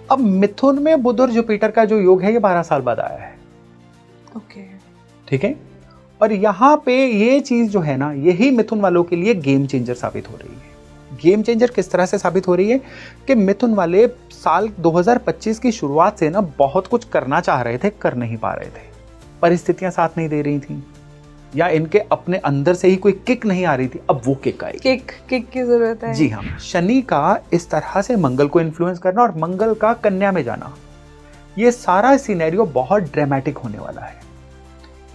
अब मिथुन में बुध और जुपिटर का जो योग है ये 12 साल बाद आया है। ओके, ठीक है, और यहाँ पे ये चीज जो है ना, यही मिथुन वालों के लिए गेम चेंजर साबित हो रही है। गेम चेंजर किस तरह से साबित हो रही है कि मिथुन वाले साल 2025 की शुरुआत से ना बहुत कुछ करना चाह रहे थे, कर नहीं पा रहे थे, परिस्थितियां साथ नहीं दे रही थी, या इनके अपने अंदर से ही कोई किक नहीं आ रही थी। अब वो किक आएगी, किक की जरूरत है। जी हाँ। शनि का इस तरह से मंगल को इन्फ्लुएंस करना और मंगल का कन्या में जाना, ये सारा सिनेरियो बहुत ड्रामेटिक होने वाला है।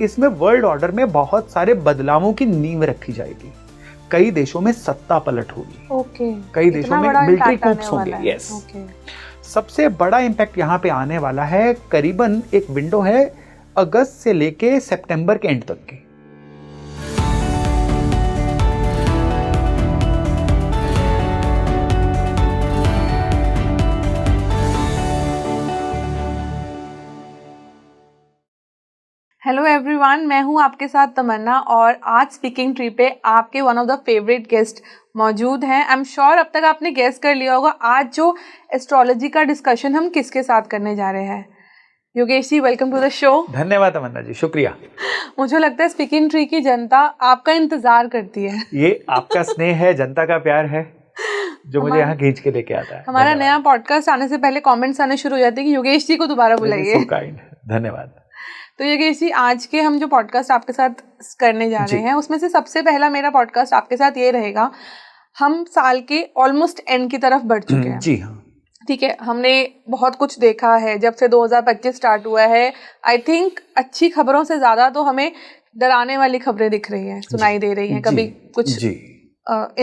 इसमें वर्ल्ड ऑर्डर में बहुत सारे बदलावों की नींव रखी जाएगी। कई देशों में सत्ता पलट होगी। ओके, कई देशों में मिलिट्री कूप्स होंगे। यस, सबसे बड़ा इंपैक्ट यहाँ पे आने वाला है। करीबन एक विंडो है अगस्त से लेके सितंबर के एंड तक की। हेलो एवरीवन, मैं हूं आपके साथ तमन्ना और आज स्पीकिंग ट्री पे आपके one of the favourite guest मौजूद हैं। आई एम श्योर अब तक आपने गेस कर लिया होगा आज जो एस्ट्रोलॉजी का डिस्कशन हम किसके साथ करने जा रहे हैं। Yogesh ji, welcome to the show. धन्यवाद तमन्ना जी, शुक्रिया। मुझे लगता है स्पीकिंग ट्री की जनता आपका इंतजार करती है। ये आपका स्नेह है, जनता का प्यार है जो मुझे यहाँ खींच के लेके आता है। हमारा नया पॉडकास्ट आने से पहले कमेंट्स आने शुरू हो जाते हैं कि योगेश जी को दोबारा बुलाइए। धन्यवाद। तो योगेश जी, आज के हम जो पॉडकास्ट आपके साथ करने जा रहे हैं उसमें से सबसे पहला मेरा पॉडकास्ट आपके साथ ये रहेगा। हम साल के ऑलमोस्ट एंड की तरफ बढ़ चुके हैं। जी हाँ, ठीक है, हमने बहुत कुछ देखा है जब से 2025 स्टार्ट हुआ है। आई थिंक अच्छी खबरों से ज्यादा तो हमें डराने वाली खबरें दिख रही हैं, सुनाई दे रही हैं। कभी कुछ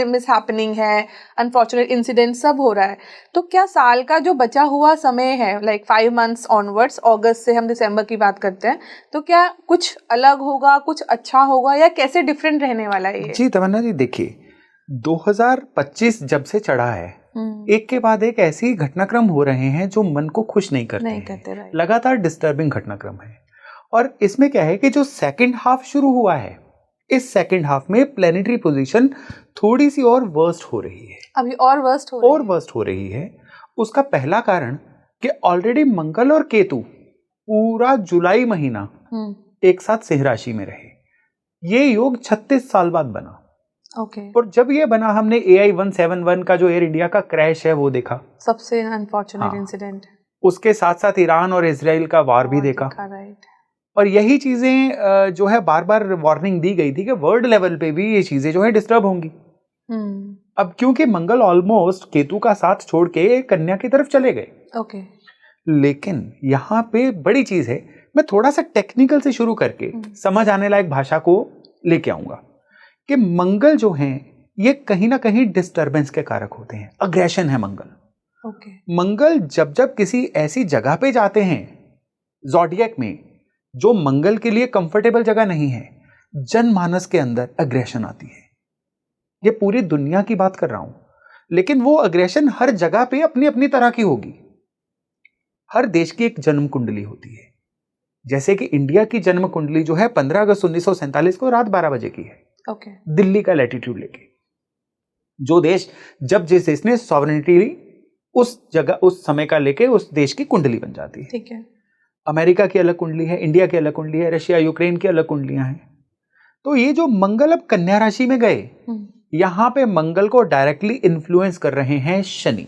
मिस हैपनिंग है, अनफॉर्चुनेट इंसिडेंट सब हो रहा है। तो क्या साल का जो बचा हुआ समय है, लाइक 5 मंथ्स ऑनवर्ड्स, अगस्त से हम दिसंबर की बात करते हैं, तो क्या कुछ अलग होगा, कुछ अच्छा होगा, या कैसे डिफरेंट रहने वाला है ये? जी तमन्ना जी, देखिए 2025 जब से चढ़ा है, एक के बाद एक ऐसी घटनाक्रम हो रहे हैं जो मन को खुश नहीं करते, लगातार डिस्टर्बिंग घटनाक्रम है। और इसमें क्या है कि जो सेकंड हाफ शुरू हुआ है, इस सेकंड हाफ में प्लैनेटरी पोजीशन थोड़ी सी और वर्स्ट हो रही है। अभी और वर्स्ट हो रही है। उसका पहला कारण कि ऑलरेडी मंगल और केतु पूरा जुलाई महीना एक साथ सिंह राशि में रहे। ये योग 36 साल बाद बना। और जब ये बना, हमने AI 171 का जो एयर इंडिया का क्रैश है वो देखा, सबसे अनफॉर्चुनेट इंसिडेंट। उसके साथ साथ ईरान और इजराइल का वार भी देखा। और यही चीजें जो है बार बार वार्निंग दी गई थी कि वर्ल्ड लेवल पे भी ये चीजें जो है डिस्टर्ब होंगी। अब क्योंकि मंगल ऑलमोस्ट केतु का साथ छोड़ के कन्या की तरफ चले गए। लेकिन यहाँ पे बड़ी चीज है, मैं थोड़ा सा टेक्निकल से शुरू करके समझ आने लायक भाषा को लेके आऊंगा कि मंगल जो हैं ये कहीं ना कहीं डिस्टर्बेंस के कारक होते हैं। अग्रेशन है मंगल। मंगल जब जब किसी ऐसी जगह पे जाते हैं ज़ोडिएक में जो मंगल के लिए कंफर्टेबल जगह नहीं है, जनमानस के अंदर अग्रेशन आती है। ये पूरी दुनिया की बात कर रहा हूं, लेकिन वो अग्रेशन हर जगह पे अपनी अपनी तरह की होगी। हर देश की एक जन्म कुंडली होती है। जैसे कि इंडिया की जन्म कुंडली जो है 15 अगस्त 1947 को रात 12 बजे की है। दिल्ली का लैटिट्यूड लेके जो देश, जब जिस देश ने सॉवरेनिटी ली, उस जगह उस समय का लेके उस देश की कुंडली बन जाती है। ठीक है। अमेरिका की अलग कुंडली है, इंडिया की अलग कुंडली है, रशिया यूक्रेन की अलग कुंडलियां हैं। तो ये जो मंगल अब कन्या राशि में गए, यहां पे मंगल को डायरेक्टली इन्फ्लुएंस कर रहे हैं शनि।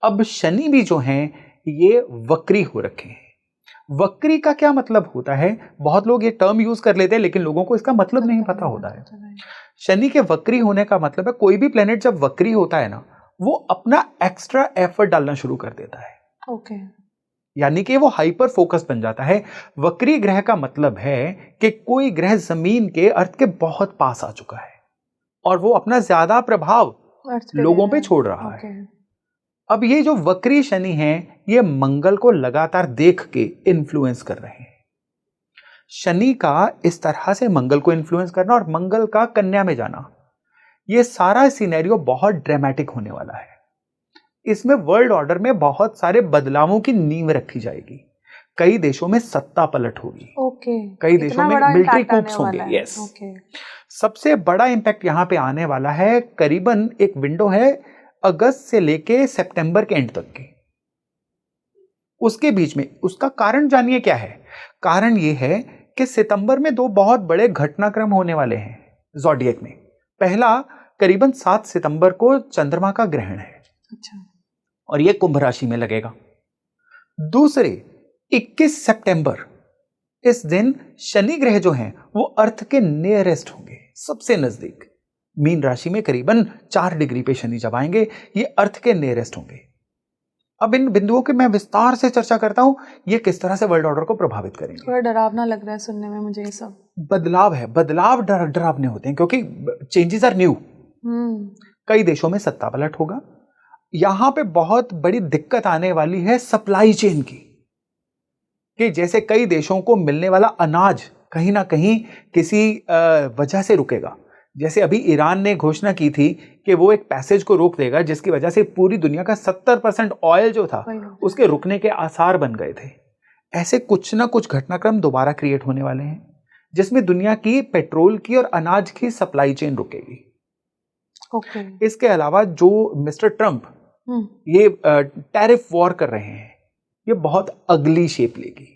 अब शनि भी जो हैं ये वक्री हो रखे हैं। वक्री का क्या मतलब होता है, बहुत लोग ये टर्म यूज कर लेते हैं लेकिन लोगों को इसका मतलब नहीं पता होता है। शनि के वक्री होने का मतलब है कोई भी प्लेनेट जब वक्री होता है ना, वो अपना एक्स्ट्रा एफर्ट डालना शुरू कर देता है। यानी कि वो हाइपर फोकस बन जाता है। वक्री ग्रह का मतलब है कि कोई ग्रह जमीन के अर्थ के बहुत पास आ चुका है और वो अपना ज्यादा प्रभाव लोगों पे छोड़ रहा है। अब ये जो वक्री शनि हैं, ये मंगल को लगातार देख के इन्फ्लुएंस कर रहे हैं। शनि का इस तरह से मंगल को इन्फ्लुएंस करना और मंगल का कन्या में जाना, ये सारा सिनेरियो बहुत ड्रामेटिक होने वाला है। इसमें वर्ल्ड ऑर्डर में बहुत सारे बदलावों की नींव रखी जाएगी। कई देशों में सत्ता पलट होगी। कई देशों में मिलिट्री कूप्स होंगे। यस, सबसे बड़ा इंपैक्ट यहां पे आने वाला है। करीबन एक विंडो है अगस्त से लेके सितंबर के एंड तक की। उसके बीच में उसका कारण जानिए क्या है। कारण ये है कि सितंबर में 2 बहुत बड़े घटनाक्रम होने वाले हैं ज़ोडिएक में। पहला करीबन 7 सितंबर को चंद्रमा का ग्रहण है। अच्छा। और ये कुंभ राशि में लगेगा। दूसरे 21 सितंबर, इस दिन शनि ग्रह जो हैं वो अर्थ के नियरेस्ट होंगे, सबसे नजदीक। मीन राशि में करीबन 4 डिग्री पे शनि जब आएंगे, ये अर्थ के नियरेस्ट होंगे। अब इन बिंदुओं की मैं विस्तार से चर्चा करता हूं, ये किस तरह से वर्ल्ड ऑर्डर को प्रभावित करेंगे। थोड़ा डरावना लग रहा है सुनने में मुझे ये सब। बदलाव है, बदलाव डरावने होते हैं क्योंकि चेंजेस आर न्यू। कई देशों में सत्ता पलट होगा। यहां पे बहुत बड़ी दिक्कत आने वाली है सप्लाई चेन की, कि जैसे कई देशों को मिलने वाला अनाज कहीं ना कहीं किसी वजह से रुकेगा। जैसे अभी ईरान ने घोषणा की थी कि वो एक पैसेज को रोक देगा, जिसकी वजह से पूरी दुनिया का 70% ऑयल जो था उसके रुकने के आसार बन गए थे। ऐसे कुछ ना कुछ घटनाक्रम दोबारा क्रिएट होने वाले हैं, जिसमें दुनिया की पेट्रोल की और अनाज की सप्लाई चेन रुकेगी। इसके अलावा जो मिस्टर ट्रंप ये टैरिफ वॉर कर रहे हैं, ये बहुत अगली शेप लेगी।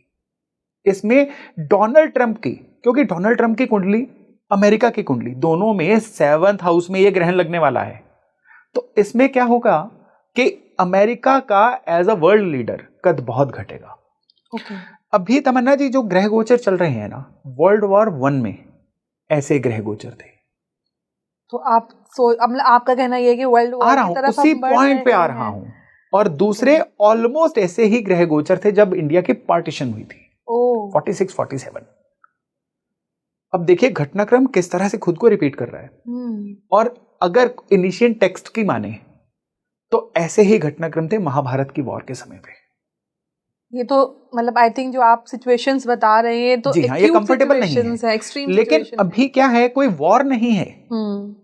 इसमें डोनाल्ड ट्रंप की, क्योंकि डोनाल्ड ट्रंप की कुंडली अमेरिका की कुंडली, दोनों में 7th हाउस में ये ग्रहण लगने वाला है। तो इसमें क्या होगा कि अमेरिका का एज अ वर्ल्ड लीडर कद बहुत घटेगा। अभी तमन्ना जी जो ग्रह गोचर चल रहे हैं ना, वर्ल्ड वॉर 1 में ऐसे ग्रह गोचर थे। तो आप आपका कहना यह है कि वर्ल्ड वॉर की तरफ उसी पॉइंट पे आ रहा हूं। और दूसरे ऑलमोस्ट ऐसे ही ग्रह गोचर थे जब इंडिया की पार्टीशन हुई थी 46-47। अब देखिए घटनाक्रम किस तरह से खुद को रिपीट कर रहा है। और अगर इनिशिएंट टेक्स्ट की माने तो ऐसे ही घटनाक्रम थे महाभारत की वॉर के समय पे। ये तो मतलब आई थिंक जो आप सिचुएशंस बता रहे हैं तो जी हाँ, ये कंफर्टेबल नहीं है, एक्सट्रीम। लेकिन अभी क्या है, कोई वॉर नहीं है।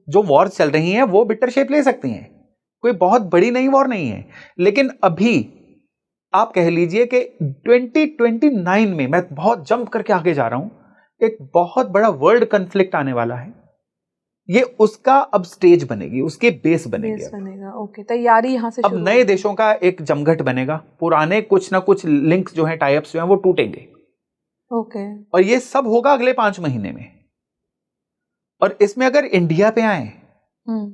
जो वॉर चल रही है वो बिटर शेप ले सकती हैं, कोई बहुत बड़ी नई वॉर नहीं है। लेकिन अभी आप कह लीजिए कि 2029 में, मैं बहुत जंप करके आगे जा रहा हूं, एक बहुत बड़ा वर्ल्ड कॉन्फ्लिक्ट आने वाला है। ये उसका अब स्टेज बनेगी, उसके बेस बनेगा। ओके, तैयारी यहां से अब नए देशों का एक जमघट बनेगा, पुराने कुछ ना कुछ लिंक्स जो हैं, टाइप्स जो हैं वो टूटेंगे। ओके। और ये सब होगा अगले 5 महीने में। और इसमें अगर इंडिया पे आए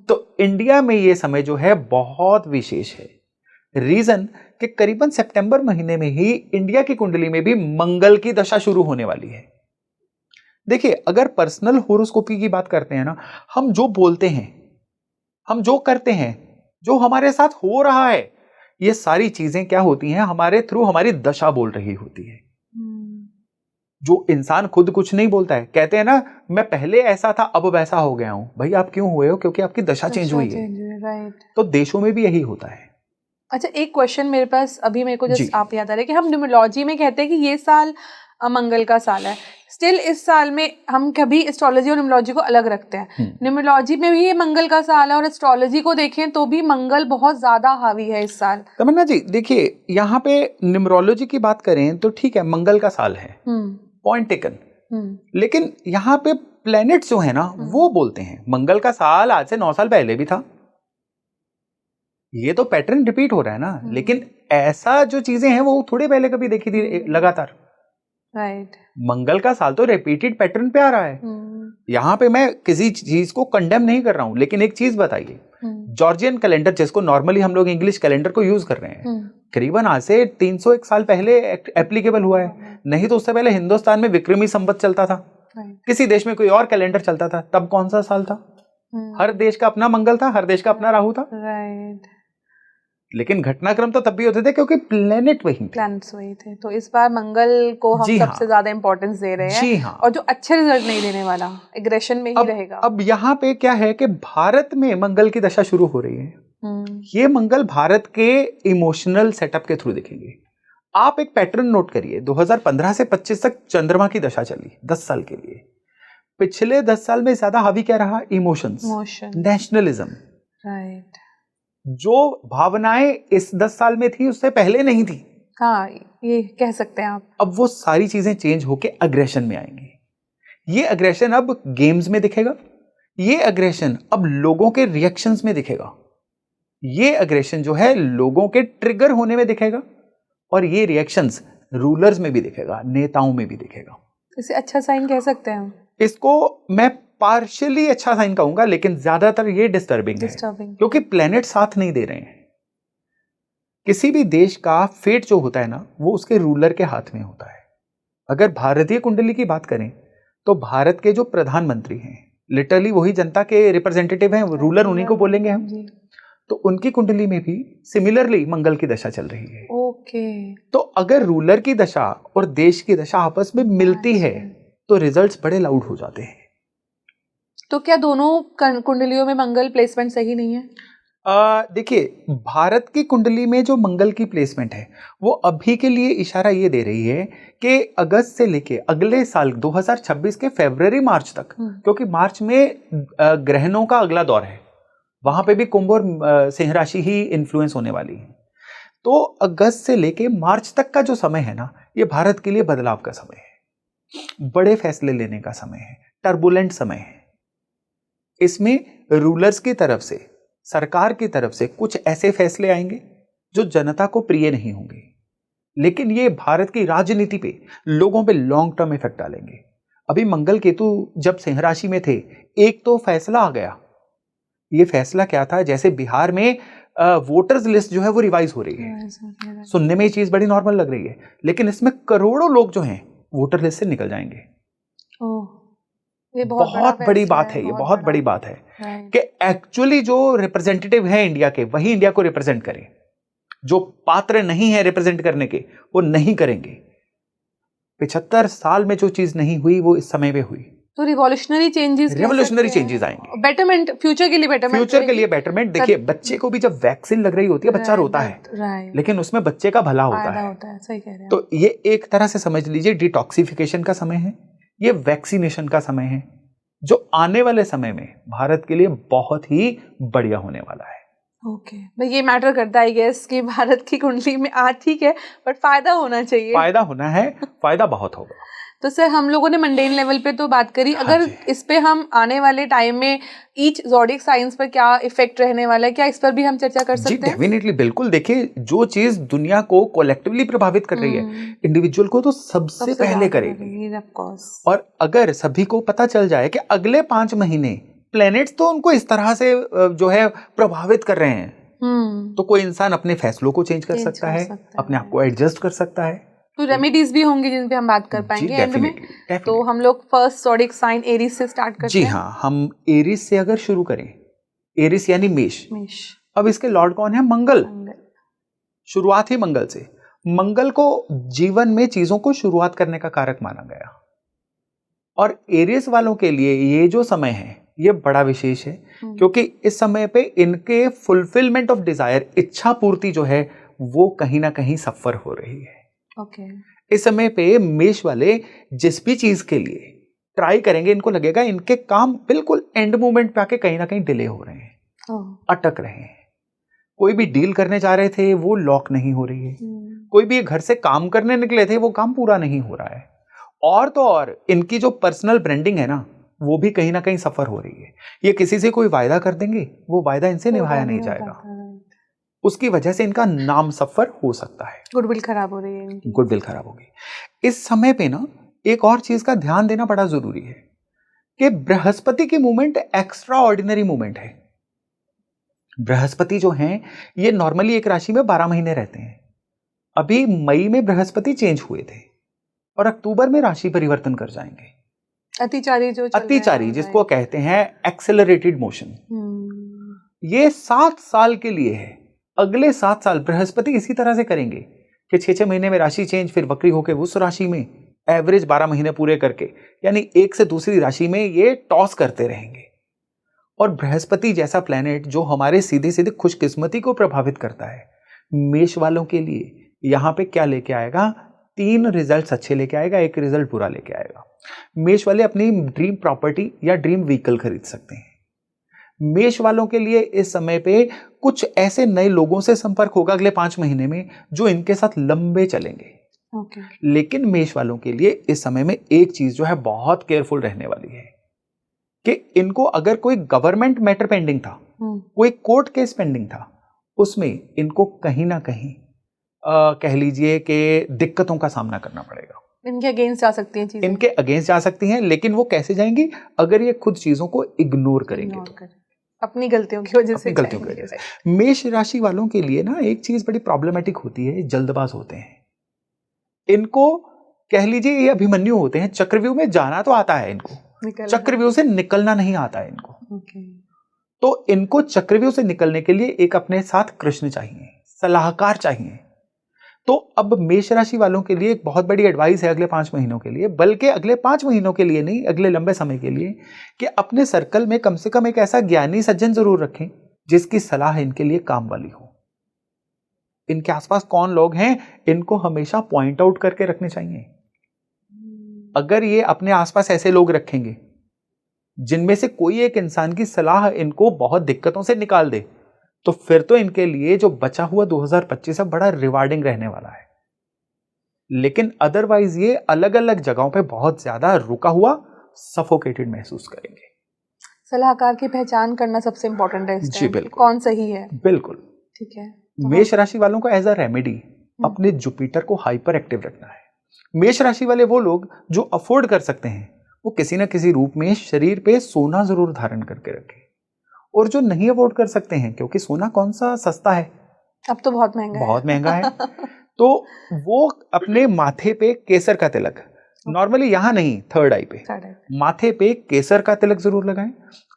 तो इंडिया में ये समय जो है बहुत विशेष है। रीजन कि करीबन सितंबर महीने में ही इंडिया की कुंडली में भी मंगल की दशा शुरू होने वाली है। देखिए अगर पर्सनल होरोस्कोपी की बात करते हैं ना, हम जो बोलते हैं, हम जो करते हैं, जो हमारे साथ हो रहा है, ये सारी चीजें क्या होती हैं, हमारे थ्रू हमारी दशा बोल रही होती है। जो इंसान खुद कुछ नहीं बोलता है, कहते हैं ना मैं पहले ऐसा था अब वैसा हो गया हूं। भाई आप क्यों हुए हो? क्योंकि आपकी दशा चेंज हुई है। राइट। तो देशों में भी यही होता है। अच्छा, एक क्वेश्चन मेरे पास अभी मेरे को जस्ट आप याद आ रहा है कि हम न्यूमरोलॉजी में कहते हैं कि ये साल मंगल का साल है। स्टिल इस साल में हम कभी एस्ट्रोलॉजी और न्यूमरोलॉजी को अलग रखते हैं। न्यूमरोलॉजी में भी ये मंगल का साल है और एस्ट्रोलॉजी को देखें तो भी मंगल बहुत ज्यादा हावी है इस साल। तमन्ना जी देखिए, यहाँ पे न्यूमरोलॉजी की बात करें तो ठीक है, मंगल का साल है, पॉइंट टेकन। लेकिन यहाँ पे प्लैनेट्स जो है ना वो बोलते हैं मंगल का साल आज से 9 साल पहले भी था। ये तो पैटर्न रिपीट हो रहा है ना, लेकिन ऐसा जो चीजें हैं वो थोड़े पहले कभी देखी थी लगातार। राइट। मंगल का साल तो रिपीटेड पैटर्न पे आ रहा है। यहां पे मैं किसी चीज को कंडेम नहीं कर रहा हूं, लेकिन एक चीज बताइए, जॉर्जियन कैलेंडर जिसको नॉर्मली हम लोग इंग्लिश कैलेंडर को यूज कर रहे हैं, करीबन आज से 301 साल पहले एप्लीकेबल हुआ है। नहीं तो उससे पहले हिंदुस्तान में विक्रमी संवत चलता था, किसी देश में कोई और कैलेंडर चलता था, तब कौन सा साल था? हर देश का अपना मंगल था, हर देश का अपना राहु था। राइट। लेकिन घटनाक्रम तो तब भी होते थे क्योंकि प्लेनेट वही थे, प्लैनेट्स वही थे। तो इस बार मंगल को हम सबसे ज्यादा इंपॉर्टेंस दे रहे हैं। जी हाँ। और जो अच्छे रिजल्ट नहीं देने वाला, एग्रेशन में ही रहेगा। अब यहाँ पे क्या है कि भारत में मंगल की दशा शुरू हो रही है। ये मंगल भारत के इमोशनल सेटअप के थ्रू दिखेंगे। आप एक पैटर्न नोट करिए, 2015 से 25 तक चंद्रमा की दशा चली 10 साल के लिए। पिछले 10 साल में ज्यादा हावी क्या रहा? Emotions, nationalism. राइट। जो भावनाएं इस 10 साल में थी उससे पहले नहीं थी। हाँ, ये कह सकते हैं आप। अब वो सारी चीजें चेंज होके अग्रेशन में आएंगी। ये अग्रेशन अब गेम्स में दिखेगा, ये अग्रेशन अब लोगों के रिएक्शंस में दिखेगा, ये अग्रेशन जो है लोगों के ट्रिगर होने में दिखेगा, और ये रिएक्शंस रूलर्स में भी दिखेगा, नेताओं में भी दिखेगा। इसे अच्छा साइन कह सकते हैं हम? इसको मैं पार्शियली अच्छा साइन कहूंगा, लेकिन ज्यादातर ये डिस्टर्बिंग है, क्योंकि प्लैनेट साथ नहीं दे रहे हैं। किसी भी देश का फेट जो होता है ना, वो उसके रूलर के हाथ में होता है। अगर भारतीय कुंडली की बात करें तो भारत के जो प्रधानमंत्री हैं, लिटरली वही जनता के रिप्रेजेंटेटिव हैं, रूलर उन्हीं को बोलेंगे हम। तो उनकी कुंडली में भी सिमिलरली मंगल की दशा चल रही है। ओके। तो अगर रूलर की दशा और देश की दशा आपस में मिलती है तो रिजल्ट्स बड़े लाउड हो जाते हैं। तो क्या दोनों कुंडलियों में मंगल प्लेसमेंट सही नहीं है? देखिए, भारत की कुंडली में जो मंगल की प्लेसमेंट है वो अभी के लिए इशारा ये दे रही है कि अगस्त से लेके अगले साल 2026 के फरवरी मार्च तक, क्योंकि मार्च में ग्रहणों का अगला दौर है, वहां पे भी कुंभ और सिंह राशि ही इन्फ्लुएंस होने वाली है। तो अगस्त से लेके मार्च तक का जो समय है ना, ये भारत के लिए बदलाव का समय है, बड़े फैसले लेने का समय है, टर्बुलेंट समय है। इसमें रूलर्स की तरफ से, सरकार की तरफ से कुछ ऐसे फैसले आएंगे जो जनता को प्रिय नहीं होंगे, लेकिन ये भारत की राजनीति पे, लोगों पे लॉन्ग टर्म इफेक्ट डालेंगे। अभी मंगल केतु जब सिंह राशि में थे, एक तो फैसला आ गया। ये फैसला क्या था? जैसे बिहार में वोटर्स लिस्ट जो है वो रिवाइज हो रही है। सुनने में ये चीज बड़ी नॉर्मल लग रही है, लेकिन इसमें करोड़ों लोग जो हैं वोटर लिस्ट से निकल जाएंगे। ये बहुत बड़ी बात है, ये बहुत बड़ी बात है कि एक्चुअली जो रिप्रेजेंटेटिव है इंडिया के, वही इंडिया को रिप्रेजेंट करें। जो पात्र नहीं है रिप्रेजेंट करने के, वो नहीं करेंगे। 75 साल में जो चीज नहीं हुई वो इस समय में हुई। तो रिवॉल्यूशनरी चेंजेस आएंगे, बेटरमेंट, फ्यूचर के लिए बेटरमेंट। देखिए, बच्चे को भी जब वैक्सीन लग रही होती है, बच्चा रोता है, लेकिन उसमें बच्चे का भला होता है। सही कह रहे हैं। तो ये एक तरह से समझ लीजिए डिटॉक्सिफिकेशन का समय है, ये वैक्सीनेशन का समय है, जो आने वाले समय में भारत के लिए बहुत ही बढ़िया होने वाला है। ओके, ये मैटर करता है गेस कि भारत की कुंडली में ठीक है, बट फायदा होना चाहिए। फायदा होना है, फायदा बहुत होगा। तो सर, हम लोगों ने मंडेन लेवल पे तो बात करी, अगर इस पे हम आने वाले टाइम में ईच ज़ोडिएक साइंस पर क्या इफेक्ट रहने वाला है, क्या इस पर भी हम चर्चा कर सकते हैं? डेफिनेटली, बिल्कुल। देखिए, जो चीज दुनिया को कोलेक्टिवली प्रभावित कर रही है, इंडिविजुअल को तो सबसे पहले करेगी। और अगर सभी को पता चल जाए कि अगले 5 महीने प्लैनेट्स तो उनको इस तरह से जो है प्रभावित कर रहे हैं, तो कोई इंसान अपने फैसलों को चेंज कर सकता है, अपने आप को एडजस्ट कर सकता है। तो रेमेडीज भी होंगी जिन पे हम बात कर पाएंगे एंड में। तो हम लोग फर्स्ट ज़ोडिएक साइन एरीज से स्टार्ट करते हैं। जी हाँ, हम एरीज से अगर शुरू करें, एरीज यानी मेष। अब इसके लॉर्ड कौन है? मंगल। शुरुआत ही मंगल से। मंगल को जीवन में चीजों को शुरुआत करने का कारक माना गया, और एरीज वालों के लिए ये जो समय है ये बड़ा विशेष है, क्योंकि इस समय पे इनके फुलफिलमेंट ऑफ डिजायर, इच्छा पूर्ति जो है वो कहीं ना कहीं सफर हो रही है। इस समय पे मेष वाले जिस भी चीज के लिए ट्राई करेंगे, इनको लगेगा इनके काम बिल्कुल एंड मोमेंट पे आके कहीं ना कहीं डिले हो रहे हैं, अटक रहे हैं। कोई भी डील करने जा रहे थे वो लॉक नहीं हो रही है, कोई भी घर से काम करने निकले थे वो काम पूरा नहीं हो रहा है, और तो और इनकी जो पर्सनल ब्रांडिंग है ना, वो भी कहीं ना कहीं सफर हो रही है। ये किसी से कोई वायदा कर देंगे, वो वायदा इनसे निभाया नहीं जाएगा, उसकी वजह से इनका नाम सफर हो सकता है, गुडविल खराब हो रही है इनकी। गुडविल खराब होगी। इस समय पे ना एक और चीज का ध्यान देना बड़ा जरूरी है कि बृहस्पति की मूवमेंट एक्स्ट्रा ऑर्डिनरी मूवमेंट है। बृहस्पति जो हैं ये नॉर्मली एक राशि में 12 महीने रहते हैं। अभी मई में बृहस्पति चेंज हुए थे और अक्टूबर में राशि परिवर्तन कर जाएंगे। अतिचारी जिसको कहते हैं एक्सेलरेटेड मोशन, ये 7 साल के लिए है। अगले 7 साल बृहस्पति इसी तरह से करेंगे कि 6-6 महीने में राशि चेंज, फिर वक्री होकर उस राशि में एवरेज 12 महीने पूरे करके, यानी एक से दूसरी राशि में ये टॉस करते रहेंगे। और बृहस्पति जैसा प्लैनेट जो हमारे सीधे सीधे खुशकिस्मती को प्रभावित करता है, मेष वालों के लिए यहाँ पे क्या लेके आएगा? 3 रिजल्ट्स अच्छे लेके आएगा, 1 रिजल्ट बुरा लेके आएगा। मेष वाले अपनी ड्रीम प्रॉपर्टी या ड्रीम व्हीकल खरीद सकते हैं। मेष वालों के लिए इस समय पे कुछ ऐसे नए लोगों से संपर्क होगा अगले 5 महीने में जो इनके साथ लंबे चलेंगे। लेकिन मेष वालों के लिए इस समय में एक चीज जो है बहुत केयरफुल रहने वाली है कि इनको अगर कोई गवर्नमेंट मैटर पेंडिंग था, कोई कोर्ट केस पेंडिंग था, उसमें इनको कहीं ना कहीं कह लीजिए कि दिक्कतों का सामना करना पड़ेगा। इनके अगेंस्ट जा सकती हैं चीजें, इनके अगेंस्ट जा सकती हैं, लेकिन वो कैसे जाएंगी? अगर ये खुद चीजों को इग्नोर करेंगे तो, अपनी गलतियों की वजह से, गलतियों की वजह से। मेष राशि वालों के लिए ना एक चीज बड़ी प्रॉब्लमेटिक होती है, जल्दबाज होते हैं। इनको कह लीजिए ये अभिमन्यु होते हैं, चक्रव्यूह में जाना तो आता है इनको, चक्रव्यूह से निकलना नहीं आता है इनको। तो इनको चक्रव्यूह से निकलने के लिए एक अपने साथ कृष्ण चाहिए, सलाहकार चाहिए। तो अब मेष राशि वालों के लिए एक बहुत बड़ी एडवाइस है अगले 5 महीनों के लिए, बल्कि अगले 5 महीनों के लिए नहीं, अगले लंबे समय के लिए, कि अपने सर्कल में कम से कम एक ऐसा ज्ञानी सज्जन जरूर रखें जिसकी सलाह इनके लिए काम वाली हो। इनके आसपास कौन लोग हैं, इनको हमेशा पॉइंट आउट करके रखने चाहिए। अगर ये अपने आसपास ऐसे लोग रखेंगे जिनमें से कोई एक इंसान की सलाह इनको बहुत दिक्कतों से निकाल दे, तो फिर तो इनके लिए जो बचा हुआ 2025 बड़ा रिवार्डिंग रहने वाला है। लेकिन अदरवाइज ये अलग अलग जगहों पे बहुत ज्यादा रुका हुआ, सफोकेटेड महसूस करेंगे। सलाहकार की पहचान करना सबसे इंपॉर्टेंट है इस टाइम। जी बिल्कुल, कौन सही है। बिल्कुल ठीक है। मेष राशि वालों को एज अ रेमेडी अपने जुपिटर को हाइपर एक्टिव रखना है। मेष राशि वाले वो लोग जो अफोर्ड कर सकते हैं, वो किसी ना किसी रूप में शरीर पे सोना जरूर धारण करके रखें। और जो नहीं अफोर्ड कर सकते हैं, क्योंकि सोना कौन सा सस्ता है, अब तो बहुत महंगा है तो वो अपने माथे पे केसर का तिलक, नॉर्मली यहां नहीं, थर्ड आई पे, माथे पे केसर का तिलक जरूर लगाएं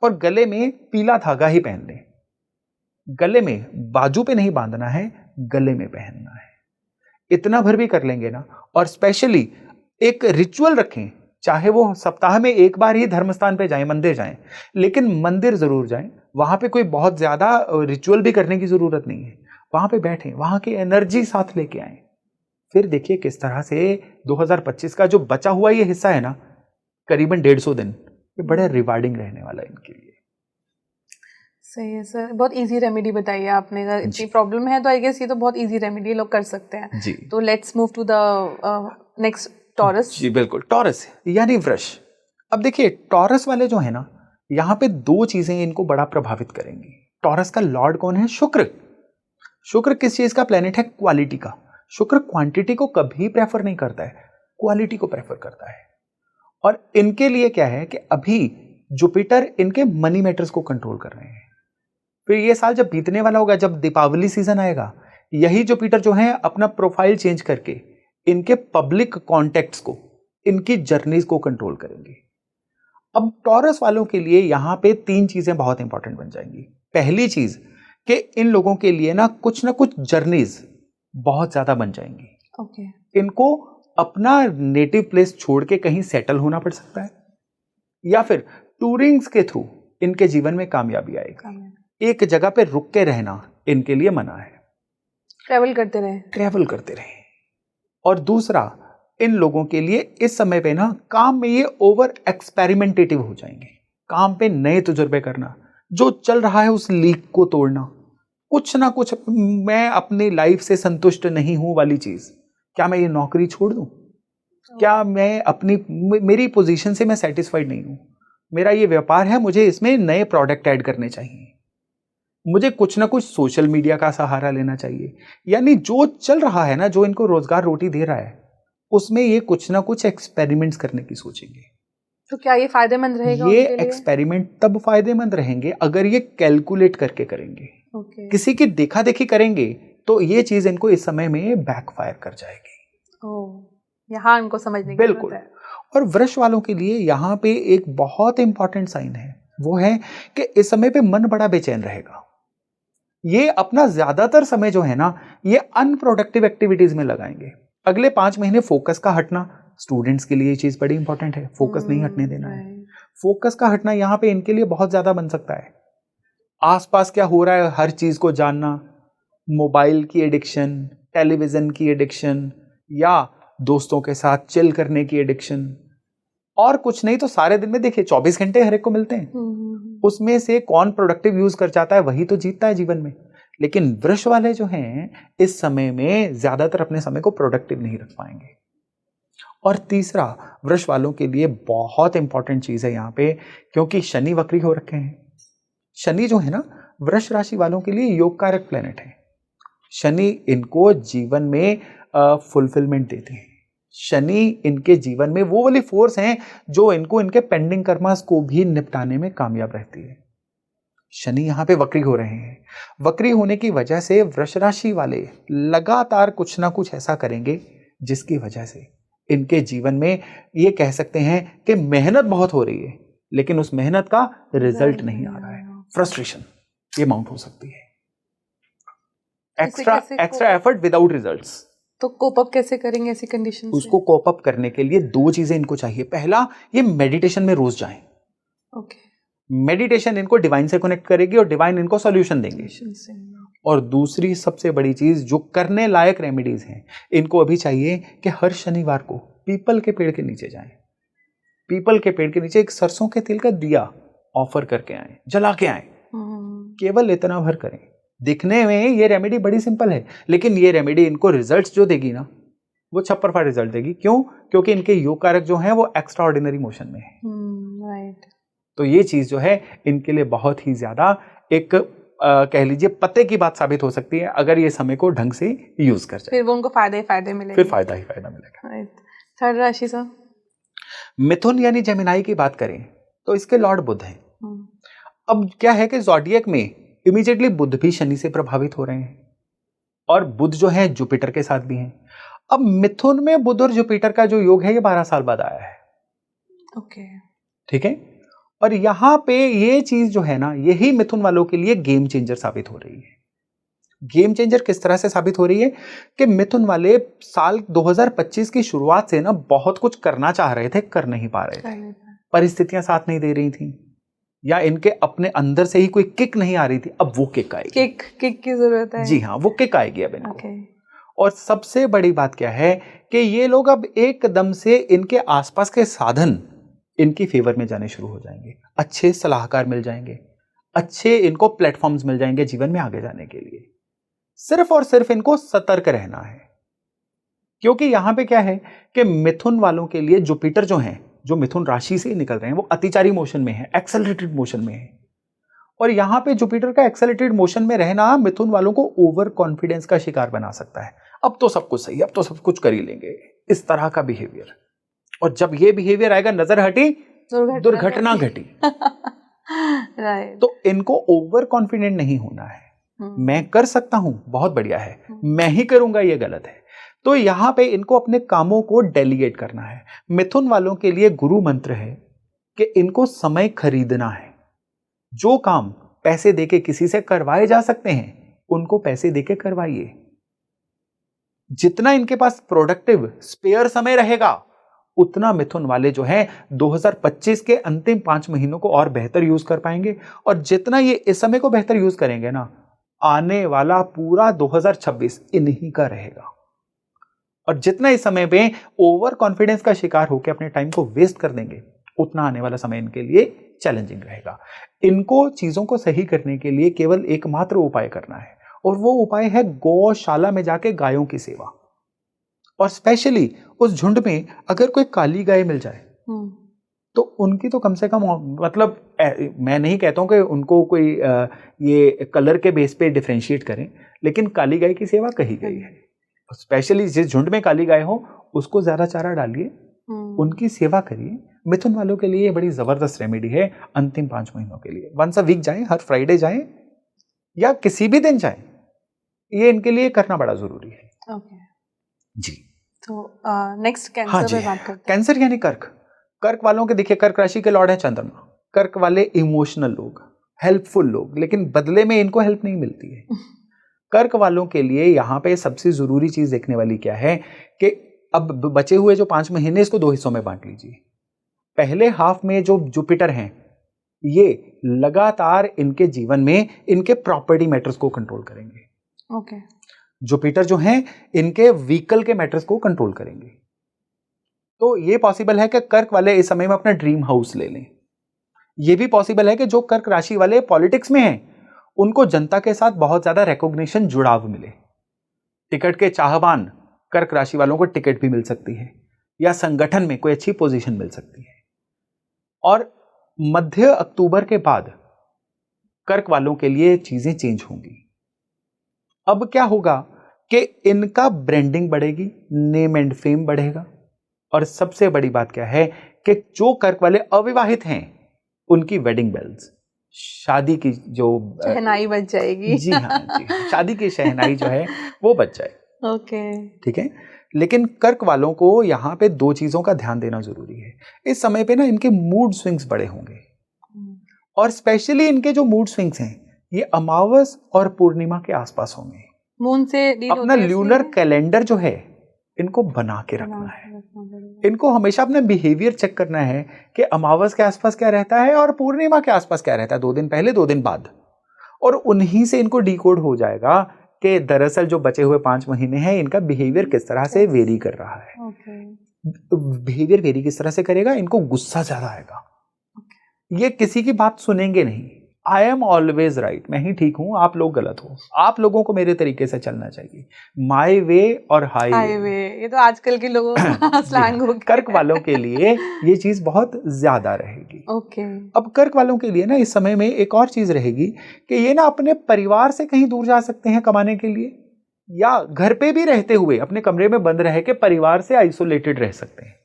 और गले में पीला धागा ही पहन लें। गले में, बाजू पे नहीं बांधना है, गले में पहनना है। इतना भर भी कर लेंगे ना, और स्पेशली एक रिचुअल रखें, चाहे वो सप्ताह में एक बार ही धर्मस्थान पे जाएं, मंदिर जाएं, लेकिन मंदिर जरूर जाएं। वहां पे कोई बहुत ज्यादा रिचुअल भी करने की जरूरत नहीं है, वहां पे बैठें, वहां की एनर्जी साथ लेके आएं। फिर देखिए किस तरह से 2025 का जो बचा हुआ ये हिस्सा है ना, करीबन 150 दिन, ये बड़े रिवार्डिंग रहने वाला है इनके लिए। सही है सर, बहुत इजी रेमेडी बताइए आपने। अगर इतनी प्रॉब्लम है तो आई गेस ये तो बहुत इजी रेमेडी लोग कर सकते हैं जी। तो let's move to the next, Taurus. जी बिल्कुल, टॉरस यानी वृष। अब देखिए टॉरस वाले जो है ना, यहाँ पे 2 चीजें इनको बड़ा प्रभावित करेंगी। टॉरस का लॉर्ड कौन है? शुक्र। शुक्र किस चीज का प्लेनेट है? क्वालिटी का। शुक्र क्वांटिटी को कभी प्रेफर नहीं करता है, क्वालिटी को प्रेफर करता है। और इनके लिए क्या है कि अभी जुपिटर इनके मनी मैटर्स को कंट्रोल कर रहे हैं। फिर ये साल जब बीतने वाला होगा, जब दीपावली सीजन आएगा, यही जुपिटर जो है अपना प्रोफाइल चेंज करके इनके पब्लिक कॉन्टेक्ट्स को, इनकी जर्नीज को कंट्रोल करेंगे। अब टॉरस वालों के लिए यहां पे 3 चीजें बहुत इंपॉर्टेंट बन जाएंगी। पहली चीज कि इन लोगों के लिए ना कुछ जर्नीज बहुत ज्यादा बन जाएंगी। इनको अपना नेटिव प्लेस छोड़ के कहीं सेटल होना पड़ सकता है, या फिर टूरिंग्स के थ्रू इनके जीवन में कामयाबी आएगी। एक जगह पे रुक के रहना इनके लिए मना है, ट्रैवल करते रहे। और दूसरा, इन लोगों के लिए इस समय पे ना काम में ये ओवर एक्सपेरिमेंटेटिव हो जाएंगे। काम पे नए तजुर्बे करना, जो चल रहा है उस लीक को तोड़ना, कुछ ना कुछ, मैं अपनी लाइफ से संतुष्ट नहीं हूं वाली चीज, क्या मैं ये नौकरी छोड़ दूं? क्या मैं अपनी, मेरी पोजीशन से मैं सेटिस्फाइड नहीं हूं, मेरा ये व्यापार है, मुझे इसमें नए प्रोडक्ट ऐड करने चाहिए, मुझे कुछ ना कुछ सोशल मीडिया का सहारा लेना चाहिए। यानी जो चल रहा है ना, जो इनको रोजगार रोटी दे रहा है, उसमें ये कुछ ना कुछ एक्सपेरिमेंट्स करने की सोचेंगे। तो क्या ये फायदेमंद रहेगा? ये एक्सपेरिमेंट तब फायदेमंद रहेंगे अगर ये कैलकुलेट करके करेंगे। किसी की देखा देखी करेंगे तो ये चीज इनको इस समय में बैकफायर कर जाएगी। यहाँ इनको समझने की बिल्कुल। और वृष वालों के लिए यहाँ पे एक बहुत इंपॉर्टेंट साइन है, वो है कि इस समय पे मन बड़ा बेचैन रहेगा। ये अपना ज्यादातर समय जो है ना, ये अनप्रोडक्टिव एक्टिविटीज में लगाएंगे। अगले 5 महीने फोकस का हटना, स्टूडेंट्स के लिए ये चीज बड़ी इंपॉर्टेंट है, फोकस नहीं हटने देना है। फोकस का हटना यहाँ पे इनके लिए बहुत ज्यादा बन सकता है। आसपास क्या हो रहा है हर चीज को जानना, मोबाइल की एडिक्शन, टेलीविजन की एडिक्शन, या दोस्तों के साथ चिल करने की एडिक्शन, और कुछ नहीं तो सारे दिन में देखिए 24 घंटे हर एक को मिलते हैं, उसमें से कौन प्रोडक्टिव यूज कर जाता है वही तो जीतता है जीवन में। लेकिन वृष वाले जो हैं इस समय में ज्यादातर अपने समय को प्रोडक्टिव नहीं रख पाएंगे। और तीसरा, वृष वालों के लिए बहुत इंपॉर्टेंट चीज है यहाँ पे, क्योंकि शनि वक्री हो रखे हैं। शनि जो है ना, वृष राशि वालों के लिए योग कारक प्लेनेट है। शनि इनको जीवन में फुलफिलमेंट देते हैं। शनि इनके जीवन में वो वाली फोर्स हैं जो इनको इनके पेंडिंग कर्मास को भी निपटाने में कामयाब रहती है। शनि यहां पे वक्री हो रहे हैं। वक्री होने की वजह से वृष राशि वाले लगातार कुछ ना कुछ ऐसा करेंगे जिसकी वजह से इनके जीवन में ये कह सकते हैं कि मेहनत बहुत हो रही है, लेकिन उस मेहनत का रिजल्ट नहीं आ रहा है। फ्रस्ट्रेशन ये माउंट हो सकती है। Extra effort without results. तो कोप अप कैसे करेंगे ऐसी कंडीशन से? उसको कोप अप करने के लिए दो चीजें इनको चाहिए। पहला, ये मेडिटेशन में रोज जाएं। ओके। मेडिटेशन इनको डिवाइन से कनेक्ट करेगी और डिवाइन इनको सॉल्यूशन देंगे। और दूसरी सबसे बड़ी चीज जो करने लायक रेमेडीज हैं, इनको अभी चाहिए कि हर शनिवार को पीपल के पेड़ के नीचे जाएं। पीपल के पेड़ के नीचे एक सरसों के तेल का दिया ऑफर करके आए, जला के आए। केवल इतना भर करें। दिखने में ये रेमेडी बड़ी सिंपल है, लेकिन ये रेमेडी इनको रिजल्ट्स जो देगी ना, वो छप्परफा रिजल्ट देगी। क्यों? क्योंकि इनके योग कारक जो हैं वो एक्स्ट्रा ऑर्डिनरी मोशन में है। राइट। तो ये चीज जो है इनके लिए बहुत ही ज्यादा एक कह लीजिए पते की बात साबित हो सकती है, अगर ये समय को ढंग से यूज कर जाए। फिर वो उनको फायदे ही फायदे मिलेंगे। फिर फायदा ही फायदा मिलेगा। थर्ड राशि सर, मिथुन यानी जेमिनाई की बात करें तो इसके लॉर्ड बुध हैं। अब क्या है कि ज़ोडिएक में इमीडिएटली बुध भी शनि से प्रभावित हो रहे हैं, और बुध जो है जुपिटर के साथ भी हैं। अब मिथुन में बुध और जुपिटर का जो योग है ये 12 साल बाद आया है। ओके। ठीक है। और यहां पे ये चीज जो है ना, यही मिथुन वालों के लिए गेम चेंजर साबित हो रही है। गेम चेंजर किस तरह से साबित हो रही है कि मिथुन वाले साल 2025 की शुरुआत से ना बहुत कुछ करना चाह रहे थे, कर नहीं पा रहे थे। परिस्थितियां साथ नहीं दे रही थी, या इनके अपने अंदर से ही कोई किक नहीं आ रही थी। अब वो किक आएगी। किक की जरूरत है। जी हाँ, वो किक आएगी अब इनको। और सबसे बड़ी बात क्या है कि ये लोग अब एकदम से इनके आसपास के साधन इनकी फेवर में जाने शुरू हो जाएंगे। अच्छे सलाहकार मिल जाएंगे, अच्छे इनको प्लेटफॉर्म्स मिल जाएंगे जीवन में आगे जाने के लिए। सिर्फ और सिर्फ इनको सतर्क रहना है, क्योंकि यहां पे क्या है कि मिथुन वालों के लिए जुपिटर जो हैं, जो मिथुन राशि से निकल रहे हैं, वो अतिचारी मोशन में है, एक्सेलरेटेड मोशन में है। और यहां पे जुपिटर का एक्सेलरेटेड मोशन में रहना मिथुन वालों को ओवर कॉन्फिडेंस का शिकार बना सकता है। अब तो सब कुछ सही, अब तो सब कुछ कर ही लेंगे, इस तरह का बिहेवियर। और जब ये बिहेवियर आएगा, नजर हटी दुर्घटना घटी। राइट। तो इनको ओवर कॉन्फिडेंट नहीं होना है। मैं कर सकता हूं, बहुत बढ़िया है, मैं ही करूंगा, ये गलत है। तो यहां पे इनको अपने कामों को डेलीगेट करना है। मिथुन वालों के लिए गुरु मंत्र है कि इनको समय खरीदना है। जो काम पैसे देके किसी से करवाए जा सकते हैं, उनको पैसे देके करवाइए। जितना इनके पास प्रोडक्टिव स्पेयर समय रहेगा, उतना मिथुन वाले जो हैं 2025 के अंतिम 5 महीनों को और बेहतर यूज कर पाएंगे। और जितना ये इस समय को बेहतर यूज करेंगे ना, आने वाला पूरा 2026 इन्हीं का रहेगा। और जितना इस समय में ओवर कॉन्फिडेंस का शिकार होकर अपने टाइम को वेस्ट कर देंगे, उतना आने वाला समय इनके लिए चैलेंजिंग रहेगा। इनको चीजों को सही करने के लिए केवल एकमात्र उपाय करना है, और वो उपाय है गौशाला में जाके गायों की सेवा। और स्पेशली उस झुंड में अगर कोई काली गाय मिल जाए तो उनकी तो कम से कम, मतलब मैं नहीं कहता हूं कि उनको कोई ये कलर के बेस पे डिफरेंशिएट करें, लेकिन काली गाय की सेवा कही गई है। स्पेशली जिस झुंड में काली गाय हो, उसको ज्यादा चारा डालिए, उनकी सेवा करिए। मिथुन वालों के लिए बड़ी जबरदस्त रेमेडी है अंतिम 5 महीनों के लिए। वंस अ वीक जाएं, हर फ्राइडे जाएं या किसी भी दिन जाएं, ये इनके लिए करना बड़ा जरूरी है। जी। तो नेक्स्ट कैंसर पे बात करते हैं। कैंसर यानी कर्क वालों के देखिए, कर्क राशि के लॉर्ड है चंद्रमा। कर्क वाले इमोशनल लोग, हेल्पफुल लोग, लेकिन बदले में इनको हेल्प नहीं मिलती है। कर्क वालों के लिए यहाँ पे सबसे जरूरी चीज देखने वाली क्या है कि अब बचे हुए जो 5 महीने, इसको 2 हिस्सों में बांट लीजिए। पहले हाफ में जो जुपिटर हैं, ये लगातार इनके जीवन में इनके प्रॉपर्टी मैटर्स को कंट्रोल करेंगे। ओके। जुपिटर जो हैं, इनके व्हीकल के मैटर्स को कंट्रोल करेंगे। तो ये पॉसिबल है कि कर्क वाले इस समय में अपना ड्रीम हाउस ले लें। ये भी पॉसिबल है कि जो कर्क राशि वाले पॉलिटिक्स में हैं, उनको जनता के साथ बहुत ज्यादा रिकॉग्निशन, जुड़ाव मिले। टिकट के चाहवान कर्क राशि वालों को टिकट भी मिल सकती है, या संगठन में कोई अच्छी पोजीशन मिल सकती है। और मध्य अक्टूबर के बाद कर्क वालों के लिए चीजें चेंज होंगी। अब क्या होगा कि इनका ब्रांडिंग बढ़ेगी, नेम एंड फेम बढ़ेगा, और सबसे बड़ी बात क्या है कि जो कर्क वाले अविवाहित हैं उनकी वेडिंग बेल्स, शादी की जो शहनाई बज जाएगी। जी हाँ, जी हाँ, शादी की शहनाई जो है वो बज जाए। ओके, ठीक है। लेकिन कर्क वालों को यहाँ पे दो चीजों का ध्यान देना जरूरी है। इस समय पे ना इनके मूड स्विंग्स बड़े होंगे, और स्पेशली इनके जो मूड स्विंग्स हैं ये अमावस और पूर्णिमा के आसपास होंगे। मून से डील अपना ल्यूनर कैलेंडर जो है इनको बना के रखना है। इनको हमेशा अपना बिहेवियर चेक करना है कि अमावस के आसपास क्या रहता है और पूर्णिमा के आसपास क्या रहता है, 2 दिन पहले 2 दिन बाद, और उन्हीं से इनको डिकोड हो जाएगा कि दरअसल जो बचे हुए 5 महीने हैं इनका बिहेवियर किस तरह से वेरी कर रहा है। बिहेवियर वेरी किस तरह से करेगा, इनको गुस्सा ज्यादा आएगा, ये किसी की बात सुनेंगे नहीं। आई एम ऑलवेज राइट, मैं ही ठीक हूं, आप लोग गलत हो, आप लोगों को मेरे तरीके से चलना चाहिए, माई वे और हाई वे। ये तो आजकल के लोगों का स्लैंग हो गया। कर्क वालों के लिए ये चीज बहुत ज्यादा रहेगी। ओके। अब कर्क वालों के लिए ना इस समय में एक और चीज रहेगी कि ये ना अपने परिवार से कहीं दूर जा सकते हैं कमाने के लिए, या घर पे भी रहते हुए अपने कमरे में बंद रह के परिवार से आइसोलेटेड रह सकते हैं।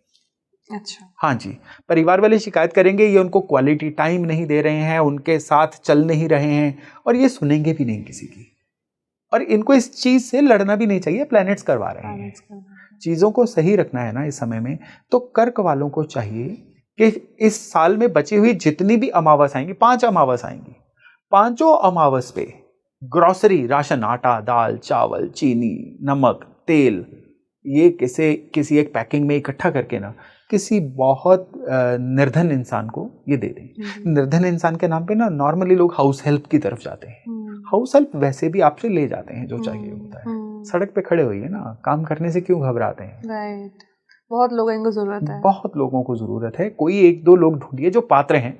अच्छा। हाँ जी, परिवार वाले शिकायत करेंगे ये उनको क्वालिटी टाइम नहीं दे रहे हैं, उनके साथ चल नहीं रहे हैं, और ये सुनेंगे भी नहीं किसी की, और इनको इस चीज से लड़ना भी नहीं चाहिए, प्लैनेट्स करवा रहे हैं। चीजों को सही रखना है ना इस समय में। तो कर्क वालों को चाहिए कि इस साल में बची हुई जितनी भी अमावस आएंगी, 5 अमावस आएंगी, 5 अमावस पे ग्रोसरी, राशन, आटा, दाल, चावल, चीनी, नमक, तेल, ये किसी एक पैकिंग में इकट्ठा करके ना किसी बहुत निर्धन इंसान को ये दे दें। निर्धन इंसान के नाम पे ना नॉर्मली लोग हाउस हेल्प की तरफ जाते हैं। हाउस हेल्प वैसे भी आपसे ले जाते हैं जो चाहिए होता है। सड़क पे खड़े होइए ना, काम करने से क्यों घबराते हैं। राइट, बहुत लोगों को जरूरत है, बहुत लोगों को जरूरत है। कोई 1-2 लोग ढूंढिए जो पात्र हैं,